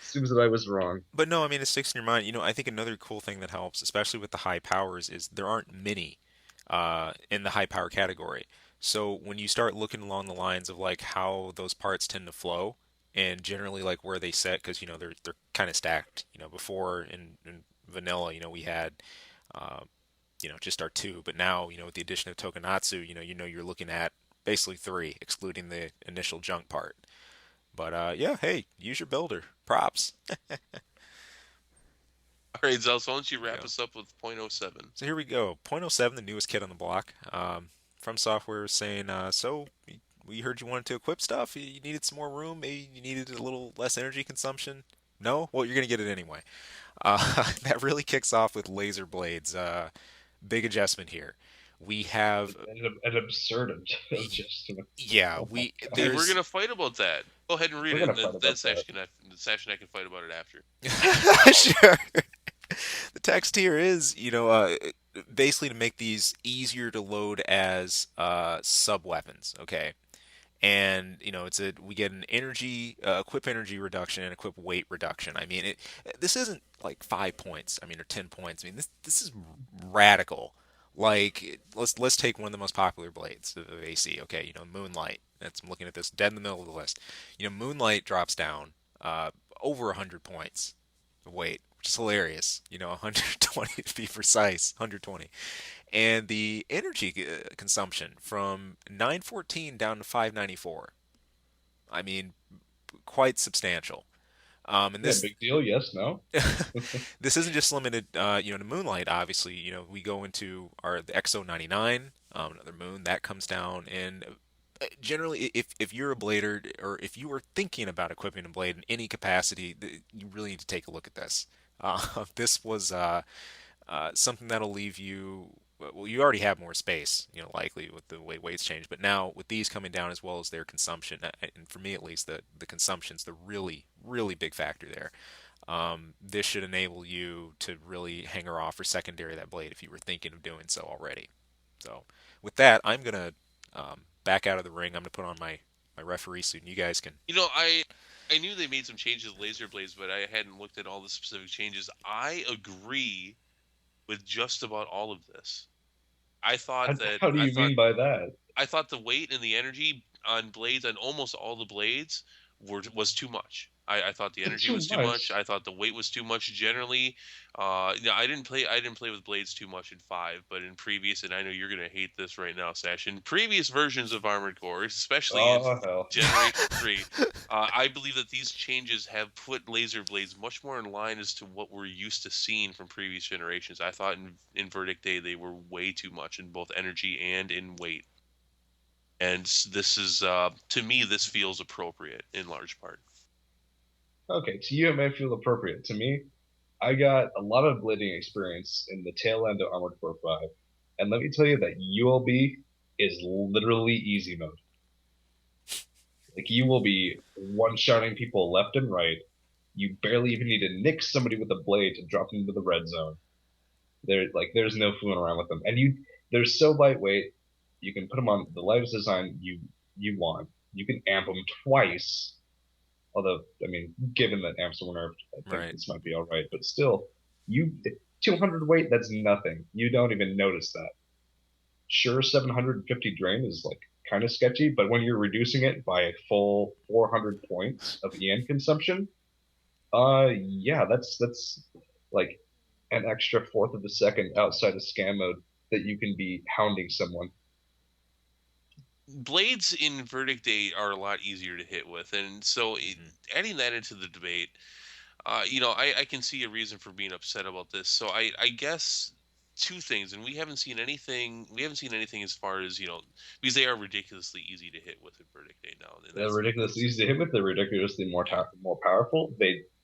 seems that I was wrong. But no, I mean, it sticks in your mind. I think another cool thing that helps, especially with the high powers, is there aren't many in the high power category. So when you start looking along the lines of like how those parts tend to flow, and generally like where they set, because they're kind of stacked. Before in vanilla, we had uh, just our two, but now with the addition of Tokonatsu, you're looking at basically three, excluding the initial junk part. But yeah, hey, use your builder. Props. All right, Zels, why don't you Here we wrap go. us up with point oh 0.07? So here we go. Point oh 0.07, the newest kid on the block. From Software is saying, we heard you wanted to equip stuff. You needed some more room. Maybe you needed a little less energy consumption. No? Well, you're going to get it anyway. That really kicks off with laser blades. Big adjustment here. We have, An absurd adjustment. yeah, Oh my Hey, god, we're there's, gonna fight about that. Go ahead and read we're it, gonna and then fight about that. Session I can fight about it after. sure. The text here is, basically to make these easier to load as sub weapons. Okay, and we get an energy equip energy reduction and equip weight reduction. I mean, this isn't like 5 points. I mean, or 10 points. I mean, this is radical. Like, let's take one of the most popular blades of AC. Okay, Moonlight. That's I'm looking at this dead in the middle of the list. Moonlight drops down over 100 points of weight, which is hilarious. 120 to be precise, 120. And the energy consumption from 914 down to 594. I mean, quite substantial. And Yeah, this big deal. Yes, no. this isn't just limited, to Moonlight. Obviously, we go into our the XO 99, another moon that comes down, and generally, if you're a blader or if you are thinking about equipping a blade in any capacity, you really need to take a look at this. This was something that'll leave you. Well, you already have more space, likely with the way weights change. But now with these coming down as well as their consumption, and for me at least, the consumption's the really really big factor there. This should enable you to really hang her off or secondary that blade if you were thinking of doing so already. So with that, I'm gonna back out of the ring. I'm gonna put on my referee suit, and you guys can. I knew they made some changes to laser blades, but I hadn't looked at all the specific changes. I agree with just about all of this. I How, thought that how do I you thought mean by that? I thought the weight and the energy on blades, on almost all the blades, was too much. I thought the energy Too was too much. much. I thought the weight was too much generally. I didn't play with blades too much in five, but in previous, and I know you're gonna hate this right now, Sash. In previous versions of Armored Core, especially in Oh hell. Generation Three, I believe that these changes have put laser blades much more in line as to what we're used to seeing from previous generations. I thought in Verdict Day they were way too much in both energy and in weight, and this is to me this feels appropriate in large part. Okay, to you it may feel appropriate. To me, I got a lot of blading experience in the tail end of Armored Core 5, and let me tell you that ULB is literally easy mode. Like you will be one-shotting people left and right. You barely even need to nick somebody with a blade to drop them into the red zone. There's no fooling around with them, and they're so lightweight. You can put them on the lightest design you want. You can amp them twice. Although, I mean, given that amps were nerfed, I think Right. this might be all right. But still, you 200 weight, that's nothing. You don't even notice that. Sure, 750 drain is like kind of sketchy, but when you're reducing it by a full 400 points of EN consumption, yeah, that's like an extra fourth of a second outside of scam mode that you can be hounding someone. Blades in Verdict Day are a lot easier to hit with, and so Hmm. adding that into the debate, I can see a reason for being upset about this. So I guess two things, and we haven't seen anything as far as because they are ridiculously easy to hit with in Verdict Day now, and They're that's ridiculously easy to hit with. They're ridiculously yeah. more powerful.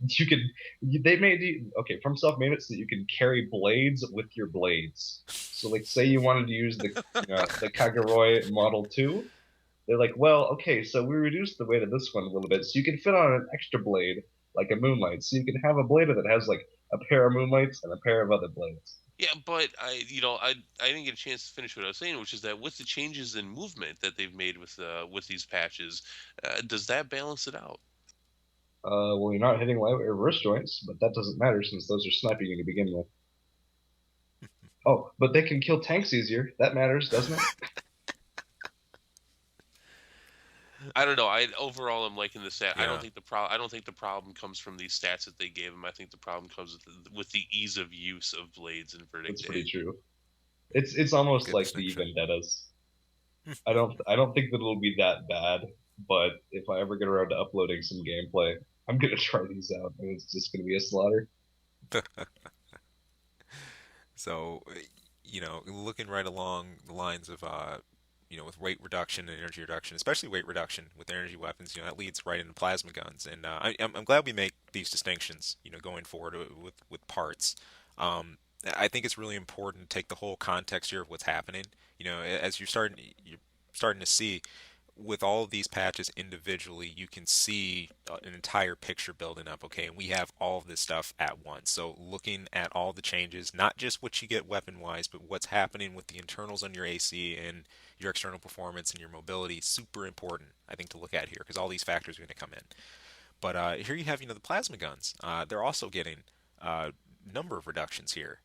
You can they made you okay. FromSoft made it so that you can carry blades with your blades. So like, say you wanted to use the Kaguroi Model 2, they're like, well, okay, so we reduced the weight of this one a little bit, so you can fit on an extra blade like a Moonlight. So you can have a blader that has like a pair of Moonlights and a pair of other blades. Yeah, but I didn't get a chance to finish what I was saying, which is that with the changes in movement that they've made with these patches, does that balance it out? Well, you're not hitting lightweight reverse joints, but that doesn't matter since those are sniping you to begin with. Oh, but they can kill tanks easier. That matters, doesn't it? I don't know. I overall I'm liking the stat. Yeah. I don't think the problem comes from these stats that they gave him. I think the problem comes with the ease of use of blades in Verdict That's pretty Day. true. It's almost Good like the distinction. Vendettas. I don't think that it'll be that bad, but if I ever get around to uploading some gameplay, I'm gonna try these out, and it's just gonna be a slaughter. So, looking right along the lines of, with weight reduction and energy reduction, especially weight reduction with energy weapons, that leads right into plasma guns. And I'm glad we make these distinctions, going forward with parts. I think it's really important to take the whole context here of what's happening. As you're starting to see with all of these patches individually, you can see an entire picture building up, okay? And we have all of this stuff at once. So looking at all the changes, not just what you get weapon-wise, but what's happening with the internals on your AC and your external performance and your mobility, super important, I think, to look at here, because all these factors are going to come in. But here you have, the plasma guns. They're also getting a number of reductions here.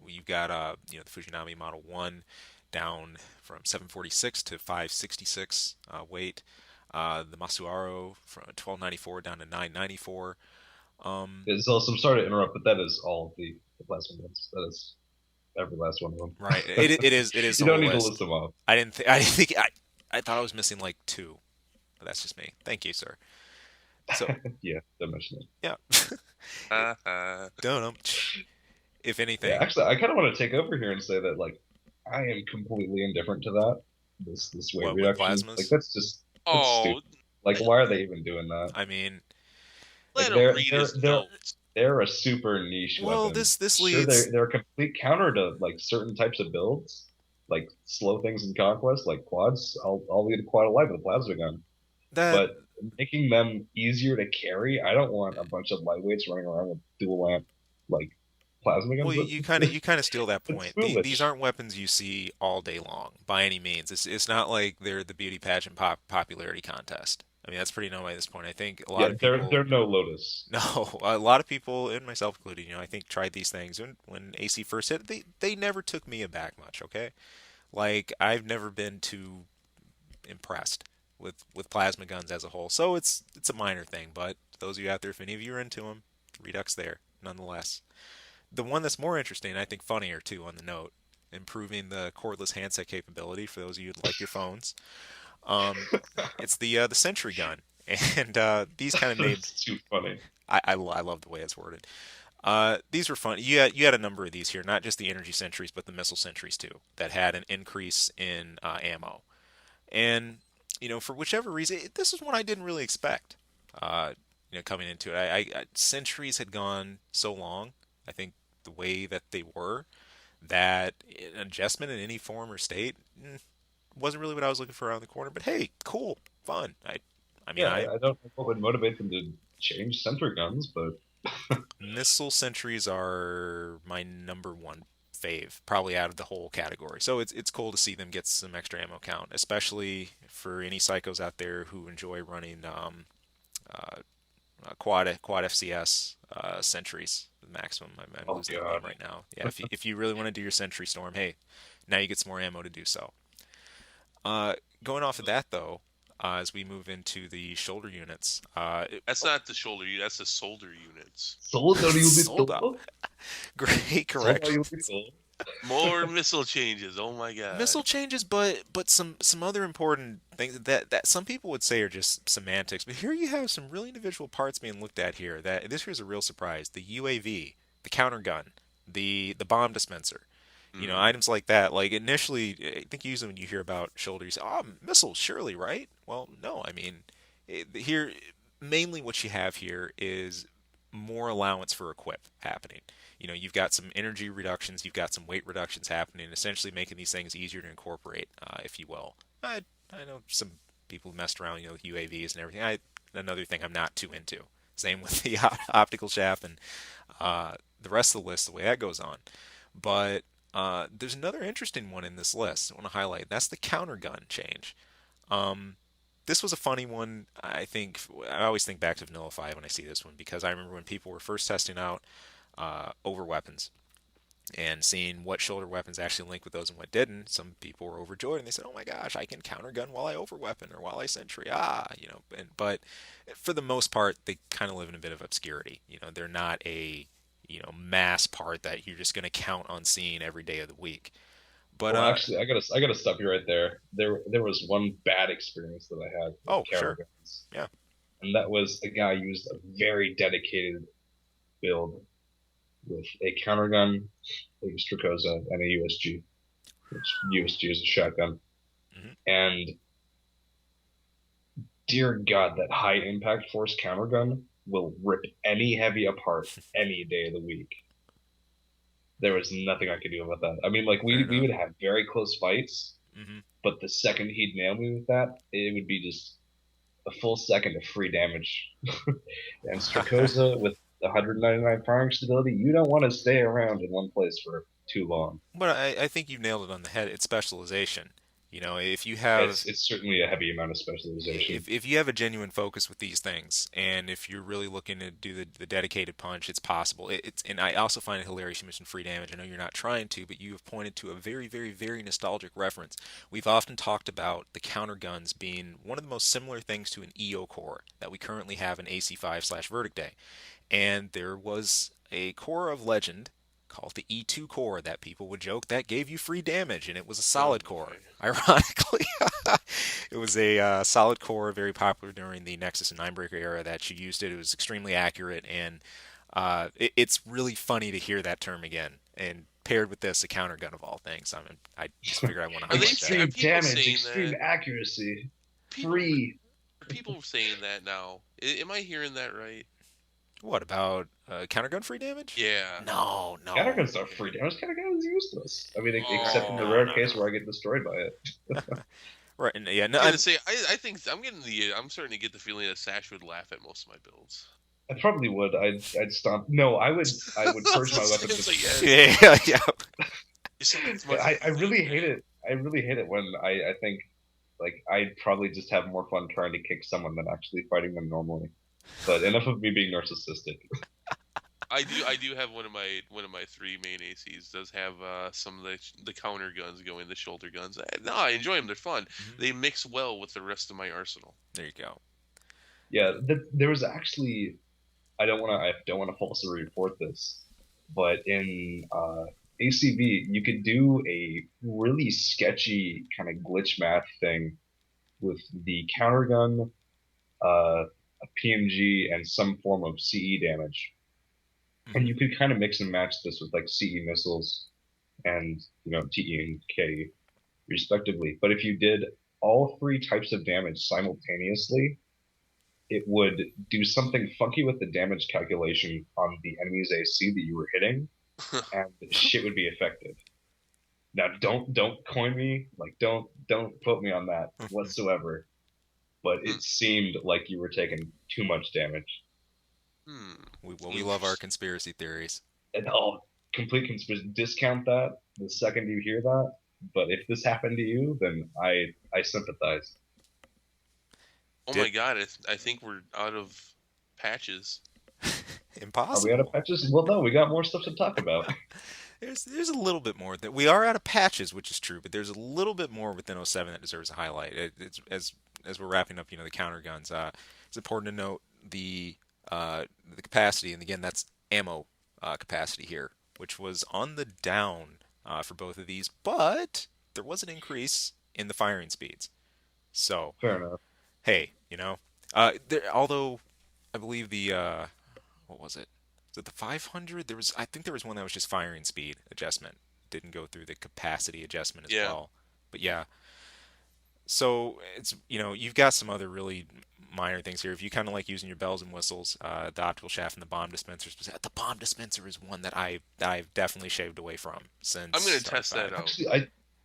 You've got, the Fujinami Model 1 down from 746 to 566 weight. The Masuaro from 1294 down to 994. So I'm sorry to interrupt, but that is all of the plasma guns. That is every last one of Right. them. It is You the don't whole need to list list. them off. I didn't think I thought I was missing like two, but that's just me. Thank you, sir. So Yeah, don't mention it. yeah, Uh, don't know. If Yeah, anything, actually, I kind of want to take over here and say that like I am completely indifferent to that. This weight what with reduction, like plasmas? that's oh, stupid. Like, let, why are they even doing that? I mean, Like let him read his notes. they're a super niche well, weapon. this Sure, leads they're a complete counter to like certain types of builds, like slow things in conquest, like quads. I'll lead a quad alive with a plasma gun, that. but making them easier to carry, I don't want a bunch of lightweights running around with dual lamp like plasma Well, guns. you kind of steal that It's point. These foolish. aren't weapons you see all day long by any means. It's not like they're the beauty pageant popularity contest. I mean, that's pretty known by this point. I think a lot Yeah, of they're people, no Lotus. no, a lot of people, and myself included, I think tried these things when AC first hit. They never took me aback much. Okay, like I've never been too impressed with plasma guns as a whole. So it's a minor thing, but those of you out there, if any of you are into them, Redux there nonetheless. The one that's more interesting, I think funnier too, on the note, improving the cordless handset capability for those of you who like your phones. Um, it's the Sentry gun, and these kind of made It's too funny. I love the way it's worded. These were fun. You had a number of these here, not just the energy sentries, but the missile sentries too, that had an increase in ammo. And for whichever reason, this is one I didn't really expect. Uh, coming into it, sentries had gone so long. I think the way that they were, that an adjustment in any form or state wasn't really what I was looking for around the corner. But hey, cool, fun. I mean, Yeah, I I don't know what would motivate them to change sentry guns, but missile sentries are my number one fave, probably out of the whole category. So it's cool to see them get some extra ammo count, especially for any psychos out there who enjoy running uh, quad FCS sentries. The maximum. I'm oh losing the name god. right now. Yeah, if you really want to do your sentry storm, hey, now you get some more ammo to do so. Uh, Going off of that though, as we move into the shoulder units, That's not the shoulder unit. That's the solder units. Sold are you bit sold out. dull? Great Sold are correction. you bit dull? More missile changes. Oh my god. Missile changes, but some other important things that some people would say are just semantics. But here you have some really individual parts being looked at here. That this here's a real surprise: the UAV, the counter gun, the bomb dispenser. Hmm. Items like that. Like initially, I think usually when you hear about shoulder, you say, "Oh, missiles, surely, right?" Well, no. I mean, here mainly what you have here is more allowance for equip happening. You've got some energy reductions, you've got some weight reductions happening, essentially making these things easier to incorporate, if you will. I know some people messed around, with UAVs and everything. Another thing I'm not too into. Same with the optical shaft and the rest of the list, the way that goes on. But there's another interesting one in this list I want to highlight. That's the counter gun change. Um, this was a funny one. I think I always think back to Vanilla 5 when I see this one because I remember when people were first testing out over weapons and seeing what shoulder weapons actually link with those and what didn't. Some people were overjoyed and they said, "Oh my gosh, I can counter gun while I overweapon or while I sentry." But for the most part, they kind of live in a bit of obscurity. They're not a mass part that you're just going to count on seeing every day of the week. But Well, actually, I gotta stop you right there. There was one bad experience that I had with oh counter sure, guns, yeah, and that was a guy used a very dedicated build with a counter gun, a Strakoza, and a USG, which USG is a shotgun. hmm And dear God, that high impact force counter gun will rip any heavy apart any day of the week. There was nothing I could do about that. I mean, like fair we enough. would have very close fights, hmm but the second he'd nail me with that, it would be just a full second of free damage. And Strakoza with 199 firing stability, you don't want to stay around in one place for too long. But I think you nailed it on the head. It's specialization. If you It's have it's certainly a heavy amount of specialization. if you have a genuine focus with these things, and if you're really looking to do the dedicated punch, it's possible. And I also find it hilarious you mentioned free damage. I know you're not trying to, but you have pointed to a very, very, very nostalgic reference. We've often talked about the counter guns being one of the most similar things to an EO core that we currently have in AC5/Verdict Day, and there was a core of legend called the E2 core that people would joke that gave you free damage, and it was a Oh solid core. boy. Ironically, it was a solid core, very popular during the Nexus and Ninebreaker era that you used it. It was extremely accurate, and it's really funny to hear that term again. And paired with this, a counter gun of all things. I mean, I just figured I want to Are they highlight that. are Extreme people damage, saying extreme that? accuracy, People free. are people saying that now? Am I hearing that right? What about counter gun free damage? Yeah. No, no, Countergun's not free damage. Countergun is useless. I mean, except in the Oh. rare no, case no. where I get destroyed by it. Right, yeah, no, I was gonna say I think I'm starting to get the feeling that Sash would laugh at most of my builds. I probably would. I'd stomp. No, I would purge my weapons It's with like, care. yes. yeah, yeah. You said as Yeah, much as I you think, really hate man. it. I really hate it when I think like I'd probably just have more fun trying to kick someone than actually fighting them normally. But enough of me being narcissistic. I do have one of my three main ACs does have some of the counter guns going, the shoulder guns. No, I enjoy them. They're fun. Mhm. They mix well with the rest of my arsenal. There you go. Yeah, there was actually I don't want to falsely report this, but in ACV you could do a really sketchy kind of glitch math thing with the counter gun, a PMG, and some form of CE damage. And Hmm. you could kind of mix and match this with like CE missiles and TE and KE respectively. But if you did all three types of damage simultaneously, it would do something funky with the damage calculation on the enemy's AC that you were hitting, and shit would be effective. Now, don't coin me, like don't quote me on that whatsoever. But Hmm. it seemed like you were taking too much damage. Hmm. We love our Interesting. conspiracy theories. And I'll complete discount that the second you hear that. But if this happened to you, then I sympathize. Oh my Did god, I think we're out of patches. Are we out of impossible. patches? Well, no, we got more stuff to talk about. There's a little bit more that we are out of patches, which is true, but there's a little bit more within '07 that deserves a highlight. It's as we're wrapping up, the counter guns. It's important to note the the capacity, and again, that's ammo capacity here, which was on the down for both of these, but there was an increase in the firing speeds. So Fair enough. hey, although I believe the what was it? Was it the 500? I think there was one that was just firing speed adjustment. Didn't go through the capacity adjustment as Yeah. well. But yeah, so it's you've got some other really minor things here. If you kind of like using your bells and whistles, the optical shaft and the bomb dispensers. The bomb dispenser is one that I've definitely shaved away from I'm gonna since test that RE5. out. Actually,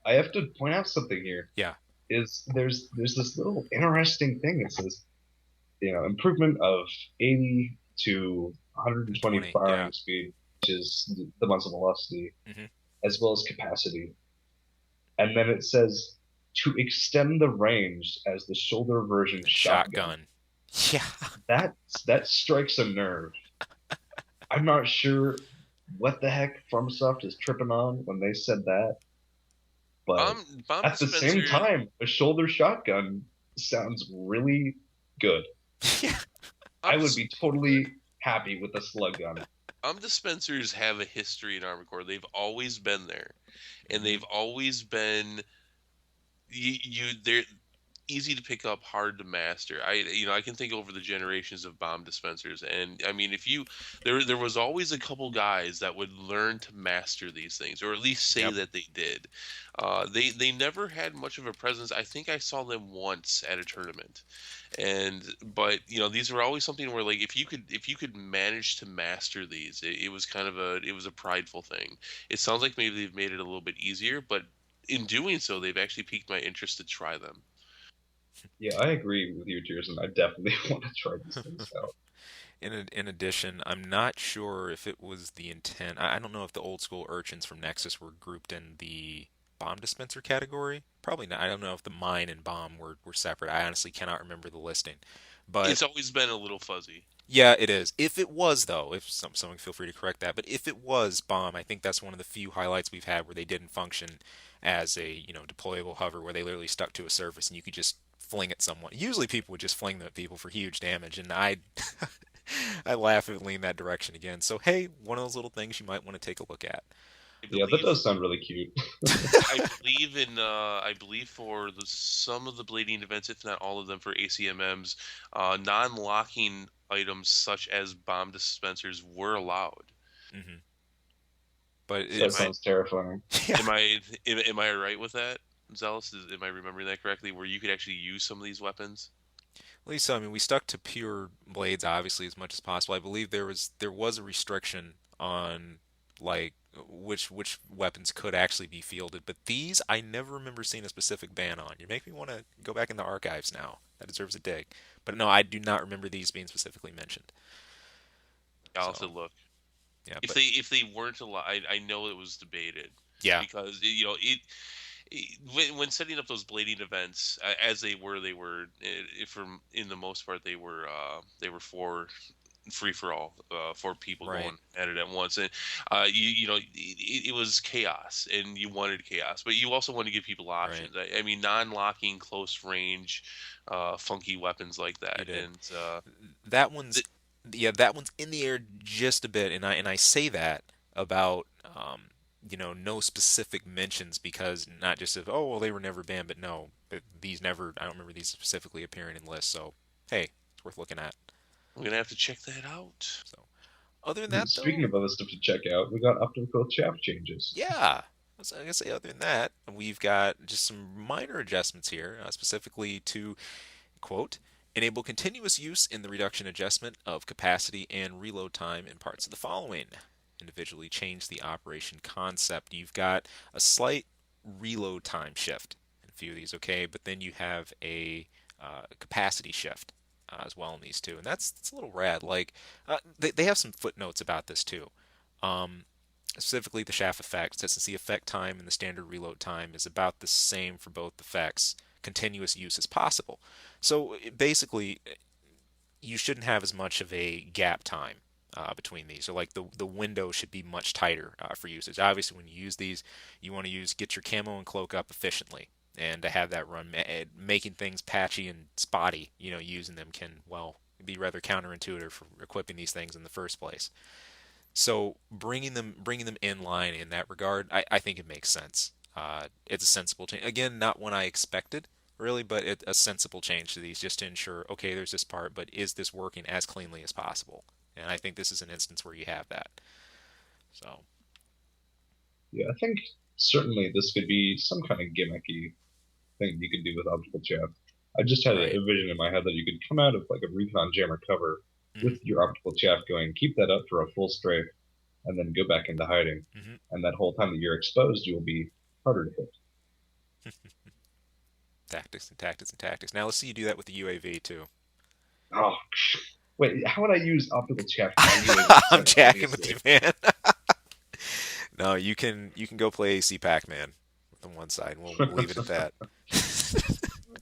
I have to point out something here. Yeah. Is there's this little interesting thing that says improvement of 80 to 120 120. Yeah. firing speed, which is the muzzle velocity, Hmm. as well as capacity. And then it says to extend the range as the shoulder version And shotgun. shotgun. Yeah. That that strikes a nerve. I'm not sure what the heck FromSoft is tripping on when they said that, but Bomb at the same dispenser. time, a shoulder shotgun sounds really good. Yeah. I Bomb, would dis- be totally happy with a slug gun. bomb dispensers have a history in Armored Core. They've always been there, and Hmm. they've always been they're easy to pick up, hard to master. I can think over the generations of bomb dispensers, and I mean, if you there was always a couple guys that would learn to master these things, or at least say Yep. that they did. They never had much of a presence. I think I saw them once at a tournament, and but these were always something where, like, if you could manage to master these, it was kind of a prideful thing. It sounds like maybe they've made it a little bit easier, but in doing so, they've actually piqued my interest to try them. Yeah, I agree with you, Tearson. I definitely want to try these things out. In addition, I'm not sure if it was the intent. I don't know if the old school urchins from Nexus were grouped in the bomb dispenser category. Probably not. I don't know if the mine and bomb were separate. I honestly cannot remember the listing. But It's always been a little fuzzy. yeah, it is. If it was though, if someone feel free to correct that. But if it was bomb, I think that's one of the few highlights we've had where they didn't function as a deployable hover, where they literally stuck to a surface and you could just fling at someone. Usually people would just fling them at people for huge damage, and I laugh and lean that direction again. So hey, one of those little things you might want to take a look at. I Yeah, that believe does sound really cute. I believe for some of the blading events, if not all of them, for ACMMs, non-locking items such as bomb dispensers were allowed. Hmm. But That Am it's I sounds terrifying. yeah. am I right with that, Zealous? Am I remembering that correctly? Where you could actually use some of these weapons? At least I mean we stuck to pure blades obviously as much as possible. I believe there was a restriction on like which weapons could actually be fielded, but these I never remember seeing a specific ban on. You make me want to go back in the archives now. That deserves a dig. But no, I do not remember these being specifically mentioned. I'll have to So look. yeah, If but they weren't allowed, I know it was debated yeah, because when setting up those blading events, as they were from in the most part they were for free for all, for people right, going at it at once, and it was chaos, and you wanted chaos, but you also want to give people right. options. I mean, non-locking, close range, funky weapons like You that, did. and That one's th- yeah, that one's in the air just a bit, and I say that about no specific mentions because not just of oh well they were never banned, but no, but these never I don't remember these specifically appearing in lists. So hey, it's worth looking at. I'm gonna have to check that out. So other than that Speaking though, of other stuff to check out, we got optical chaff changes. yeah. I was gonna say other than that, we've got just some minor adjustments here, specifically to quote, enable continuous use in the reduction adjustment of capacity and reload time in parts of the following. Individually change the operation concept. You've got a slight reload time shift in a few of these, okay, but then you have a capacity shift as well in these two, and that's a little rad. Like they have some footnotes about this too. Um, Specifically the shaft effect, since the effect time and the standard reload time is about the same for both effects, continuous use is possible. So basically, you shouldn't have as much of a gap time between these. So like the window should be much tighter for usage. Obviously, when you use these, you want to get your camo and cloak up efficiently, and to have that run, making things patchy and spotty, using them can be rather counterintuitive for equipping these things in the first place. So bringing them in line in that regard, I think it makes sense. It's a sensible change. Again, not one I expected really, but a sensible change to these just to ensure okay, there's this part, but is this working as cleanly as possible? And I think this is an instance where you have that. So Yeah, I think certainly this could be some kind of gimmicky thing you could do with optical chaff. I just had right. a vision in my head that you could come out of like a recon jammer cover Hmm. with your optical chaff going, keep that up for a full strafe, and then go back into hiding. Hmm. And that whole time that you're exposed, you will be harder to hit. Tactics and tactics and tactics. Now let's see you do that with the UAV too. Oh, wait, how would I use optical chaff on UAV I'm jacking with simultaneously? you, man. No, you can go play AC Pac-Man with on one side. We'll leave it at that.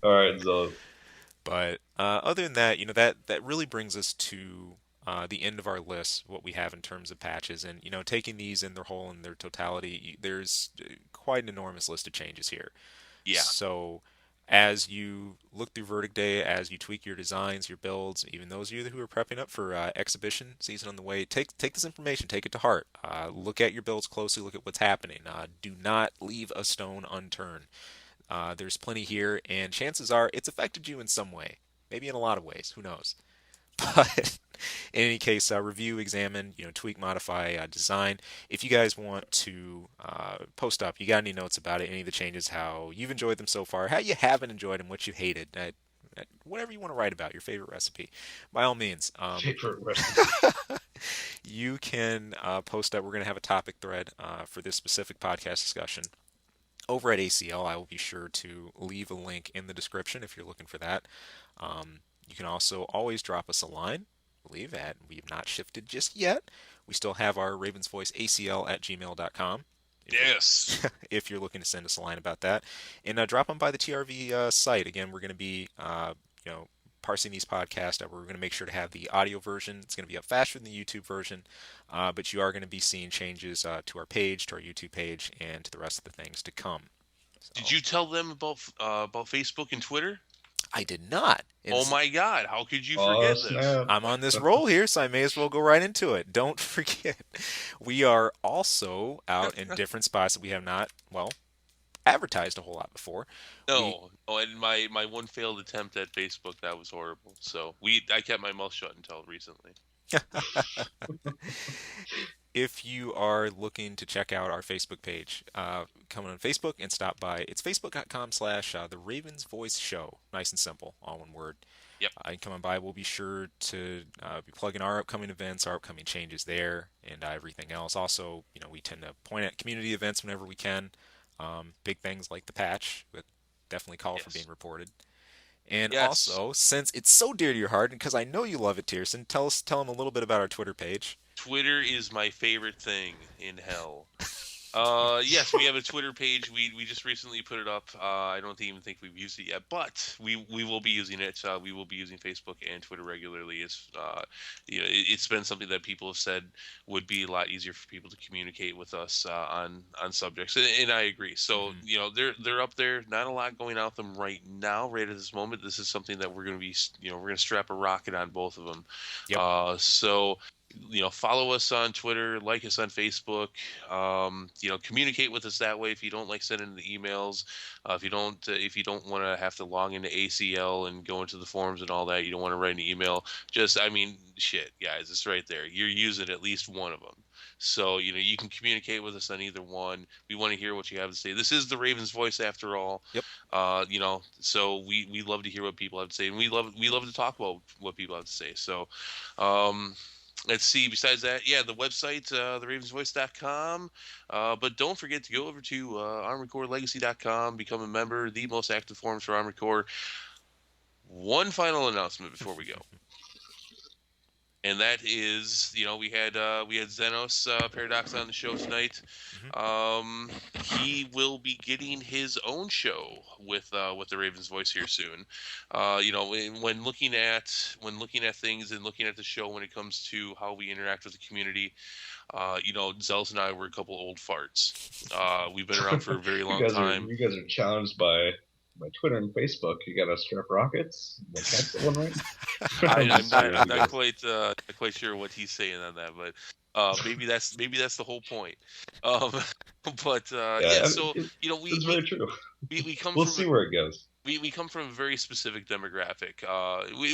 All right, so But other than that, that really brings us to the end of our list, what we have in terms of patches, and taking these in their whole and their totality, there's quite an enormous list of changes here. Yeah. So as you look through Verdict Day, as you tweak your designs, your builds, even those of you who are prepping up for exhibition season on the way, take this information, take it to heart. Look at your builds closely, look at what's happening. Do not leave a stone unturned. There's plenty here, and chances are it's affected you in some way. Maybe in a lot of ways. Who knows? But in any case, review, examine, tweak, modify, design. If you guys want to post up, you got any notes about it, any of the changes, how you've enjoyed them so far, how you haven't enjoyed them, what you hated, whatever you want to write about, your favorite recipe, by all means, favorite recipe. you can post up. We're going to have a topic thread for this specific podcast discussion over at ACL. I will be sure to leave a link in the description if you're looking for that. You can also always drop us a line. I believe that we have not shifted just yet. We still have our Ravens Voice ACL at gmail.com. If Yes. you're, if you're looking to send us a line about that, and drop them by the TRV site. Again, we're going to be parsing these podcasts. We're going to make sure to have the audio version. It's going to be up faster than the YouTube version, but you are going to be seeing changes to our page, to our YouTube page, and to the rest of the things to come. Did So you tell them about Facebook and Twitter? I did not. And Oh my God, how could you Oh forget this? snap! I'm on this roll here, so I may as well go right into it. Don't forget, we are also out in different spots that we have not, well, advertised a whole lot before. We No, oh, and my one failed attempt at Facebook, that was horrible. So I kept my mouth shut until recently. If you are looking to check out our Facebook page, come on Facebook and stop by. It's facebook.com/, The Ravens Voice Show. Nice and simple, all one word. Yep. And come on by. We'll be sure to be plugging our upcoming events, our upcoming changes there, and everything else. Also, we tend to point at community events whenever we can. Big things like the patch that definitely call for being Yes. reported. And Yes. also, since it's so dear to your heart, and because I know you love it, Tierson, tell them a little bit about our Twitter page. Twitter is my favorite thing in hell. Yes, we have a Twitter page. We just recently put it up. I don't even think we've used it yet, but we will be using it. We will be using Facebook and Twitter regularly. It's been something that people have said would be a lot easier for people to communicate with us on subjects, and I agree. So Hmm. they're up there. Not a lot going out them right now, right at this moment. This is something that we're going to be we're going to strap a rocket on both of them. Yep. So follow us on Twitter, like us on Facebook. Communicate with us that way. If you don't like sending the emails, if you don't want to have to log into ACL and go into the forums and all that, you don't want to write an email. I mean, shit, guys, it's right there. You're using at least one of them. So, you can communicate with us on either one. We want to hear what you have to say. This is the Ravens voice after all. Yep. So we love to hear what people have to say, and we love to talk about what people have to say. So, um, let's see. Besides that, yeah, the website, theravensvoice.com. But don't forget to go over to armoredcorelegacy.com, become a member, the most active forums for Armored Core. One final announcement before we go. And that is, we had Xenos Paradox on the show tonight. Hmm. He will be getting his own show with the Ravens Voice here soon. When looking at things and looking at the show when it comes to how we interact with the community, Zels and I were a couple old farts. We've been around for a very long time. You guys are challenged by Twitter and Facebook. You got to strap rockets. Like that's the one, right? I'm just not kidding, I'm you not guys. quite sure what he's saying on that, but maybe that's the whole point. Um, but Yeah, yeah, I mean, so it's very true. we come We'll from see where it goes. we come from a very specific demographic,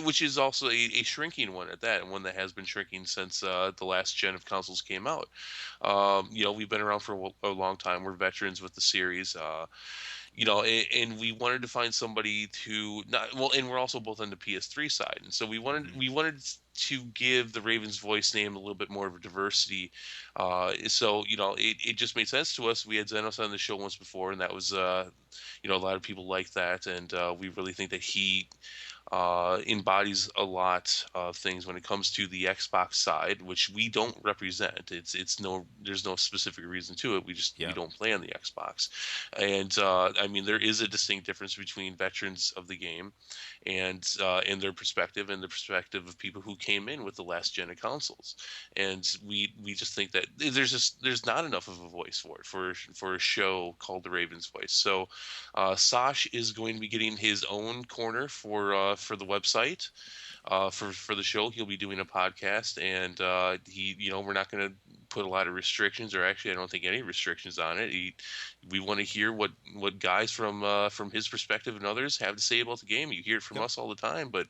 which is also a shrinking one at that, and one that has been shrinking since the last gen of consoles came out. We've been around for a long time. We're veterans with the series. And we wanted to find somebody to not well, and we're also both on the PS3 side, and so we wanted Hmm. we wanted to give the Ravens voice name a little bit more of a diversity. So it just made sense to us. We had Xenos on the show once before, and that was a lot of people like that, and we really think that he embodies a lot of things when it comes to the Xbox side, which we don't represent. There's no specific reason to it. We Yeah. don't play on the Xbox, and I mean there is a distinct difference between veterans of the game and their perspective and the perspective of people who came in with the last gen of consoles, and we just think that there's not enough of a voice for it for a show called the Ravens Voice. So Sash is going to be getting his own corner for the website. For the show, he'll be doing a podcast, and we're not going to put a lot of restrictions, or actually, I don't think any restrictions on it. We want to hear what guys from his perspective and others have to say about the game. You hear it from Yep. us all the time, but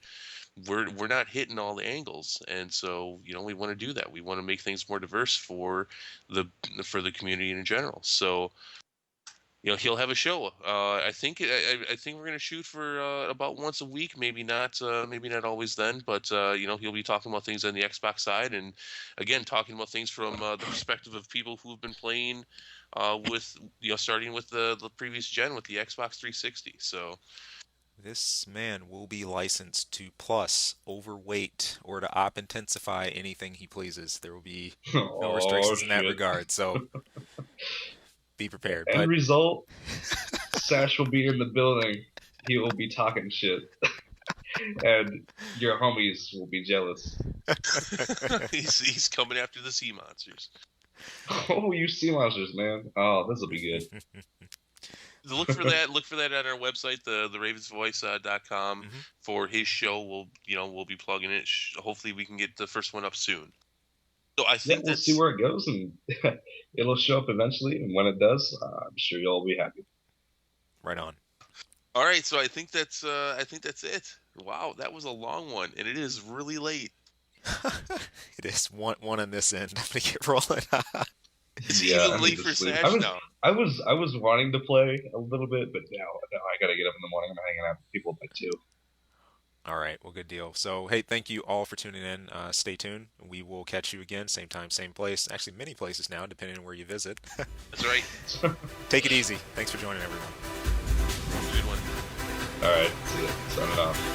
we're not hitting all the angles, and so we want to do that. We want to make things more diverse the for the community in general. So he'll have a show. I think we're gonna shoot for about once a week. Maybe not always then, but he'll be talking about things on the Xbox side, and again talking about things from the perspective of people who've been playing with starting with the previous gen with the Xbox 360. So This man will be licensed to plus, overweight, or to op intensify anything he pleases. There will be no Oh restrictions in that shit! regard, so be prepared. End But result: Sash will be in the building. He will be talking shit, and your homies will be jealous. he's coming after the sea monsters. Oh, you sea monsters, man! Oh, this will be good. look for that. Look for that on our website, the ravensvoice.com, Hmm. for his show. We'll be plugging it. Hopefully, we can get the first one up soon. So I Yeah, think we'll see that's where it goes, and it'll show up eventually. And when it does, I'm sure you'll all be happy. Right on. all right. So I think that's it. Wow, that was a long one, and it is really late. It is one on this end. I'm gonna get rolling. It's Yeah, I even need late to for sleep. Sag now. I was wanting to play a little bit, but now I gotta get up in the morning. I'm hanging out with people by 2. All right, well, good deal. So, hey, thank you all for tuning in. Stay tuned. We will catch you again, same time, same place. Actually, many places now, depending on where you visit. That's right. Take it easy. Thanks for joining, everyone. Good one. All right, see ya. Signing off.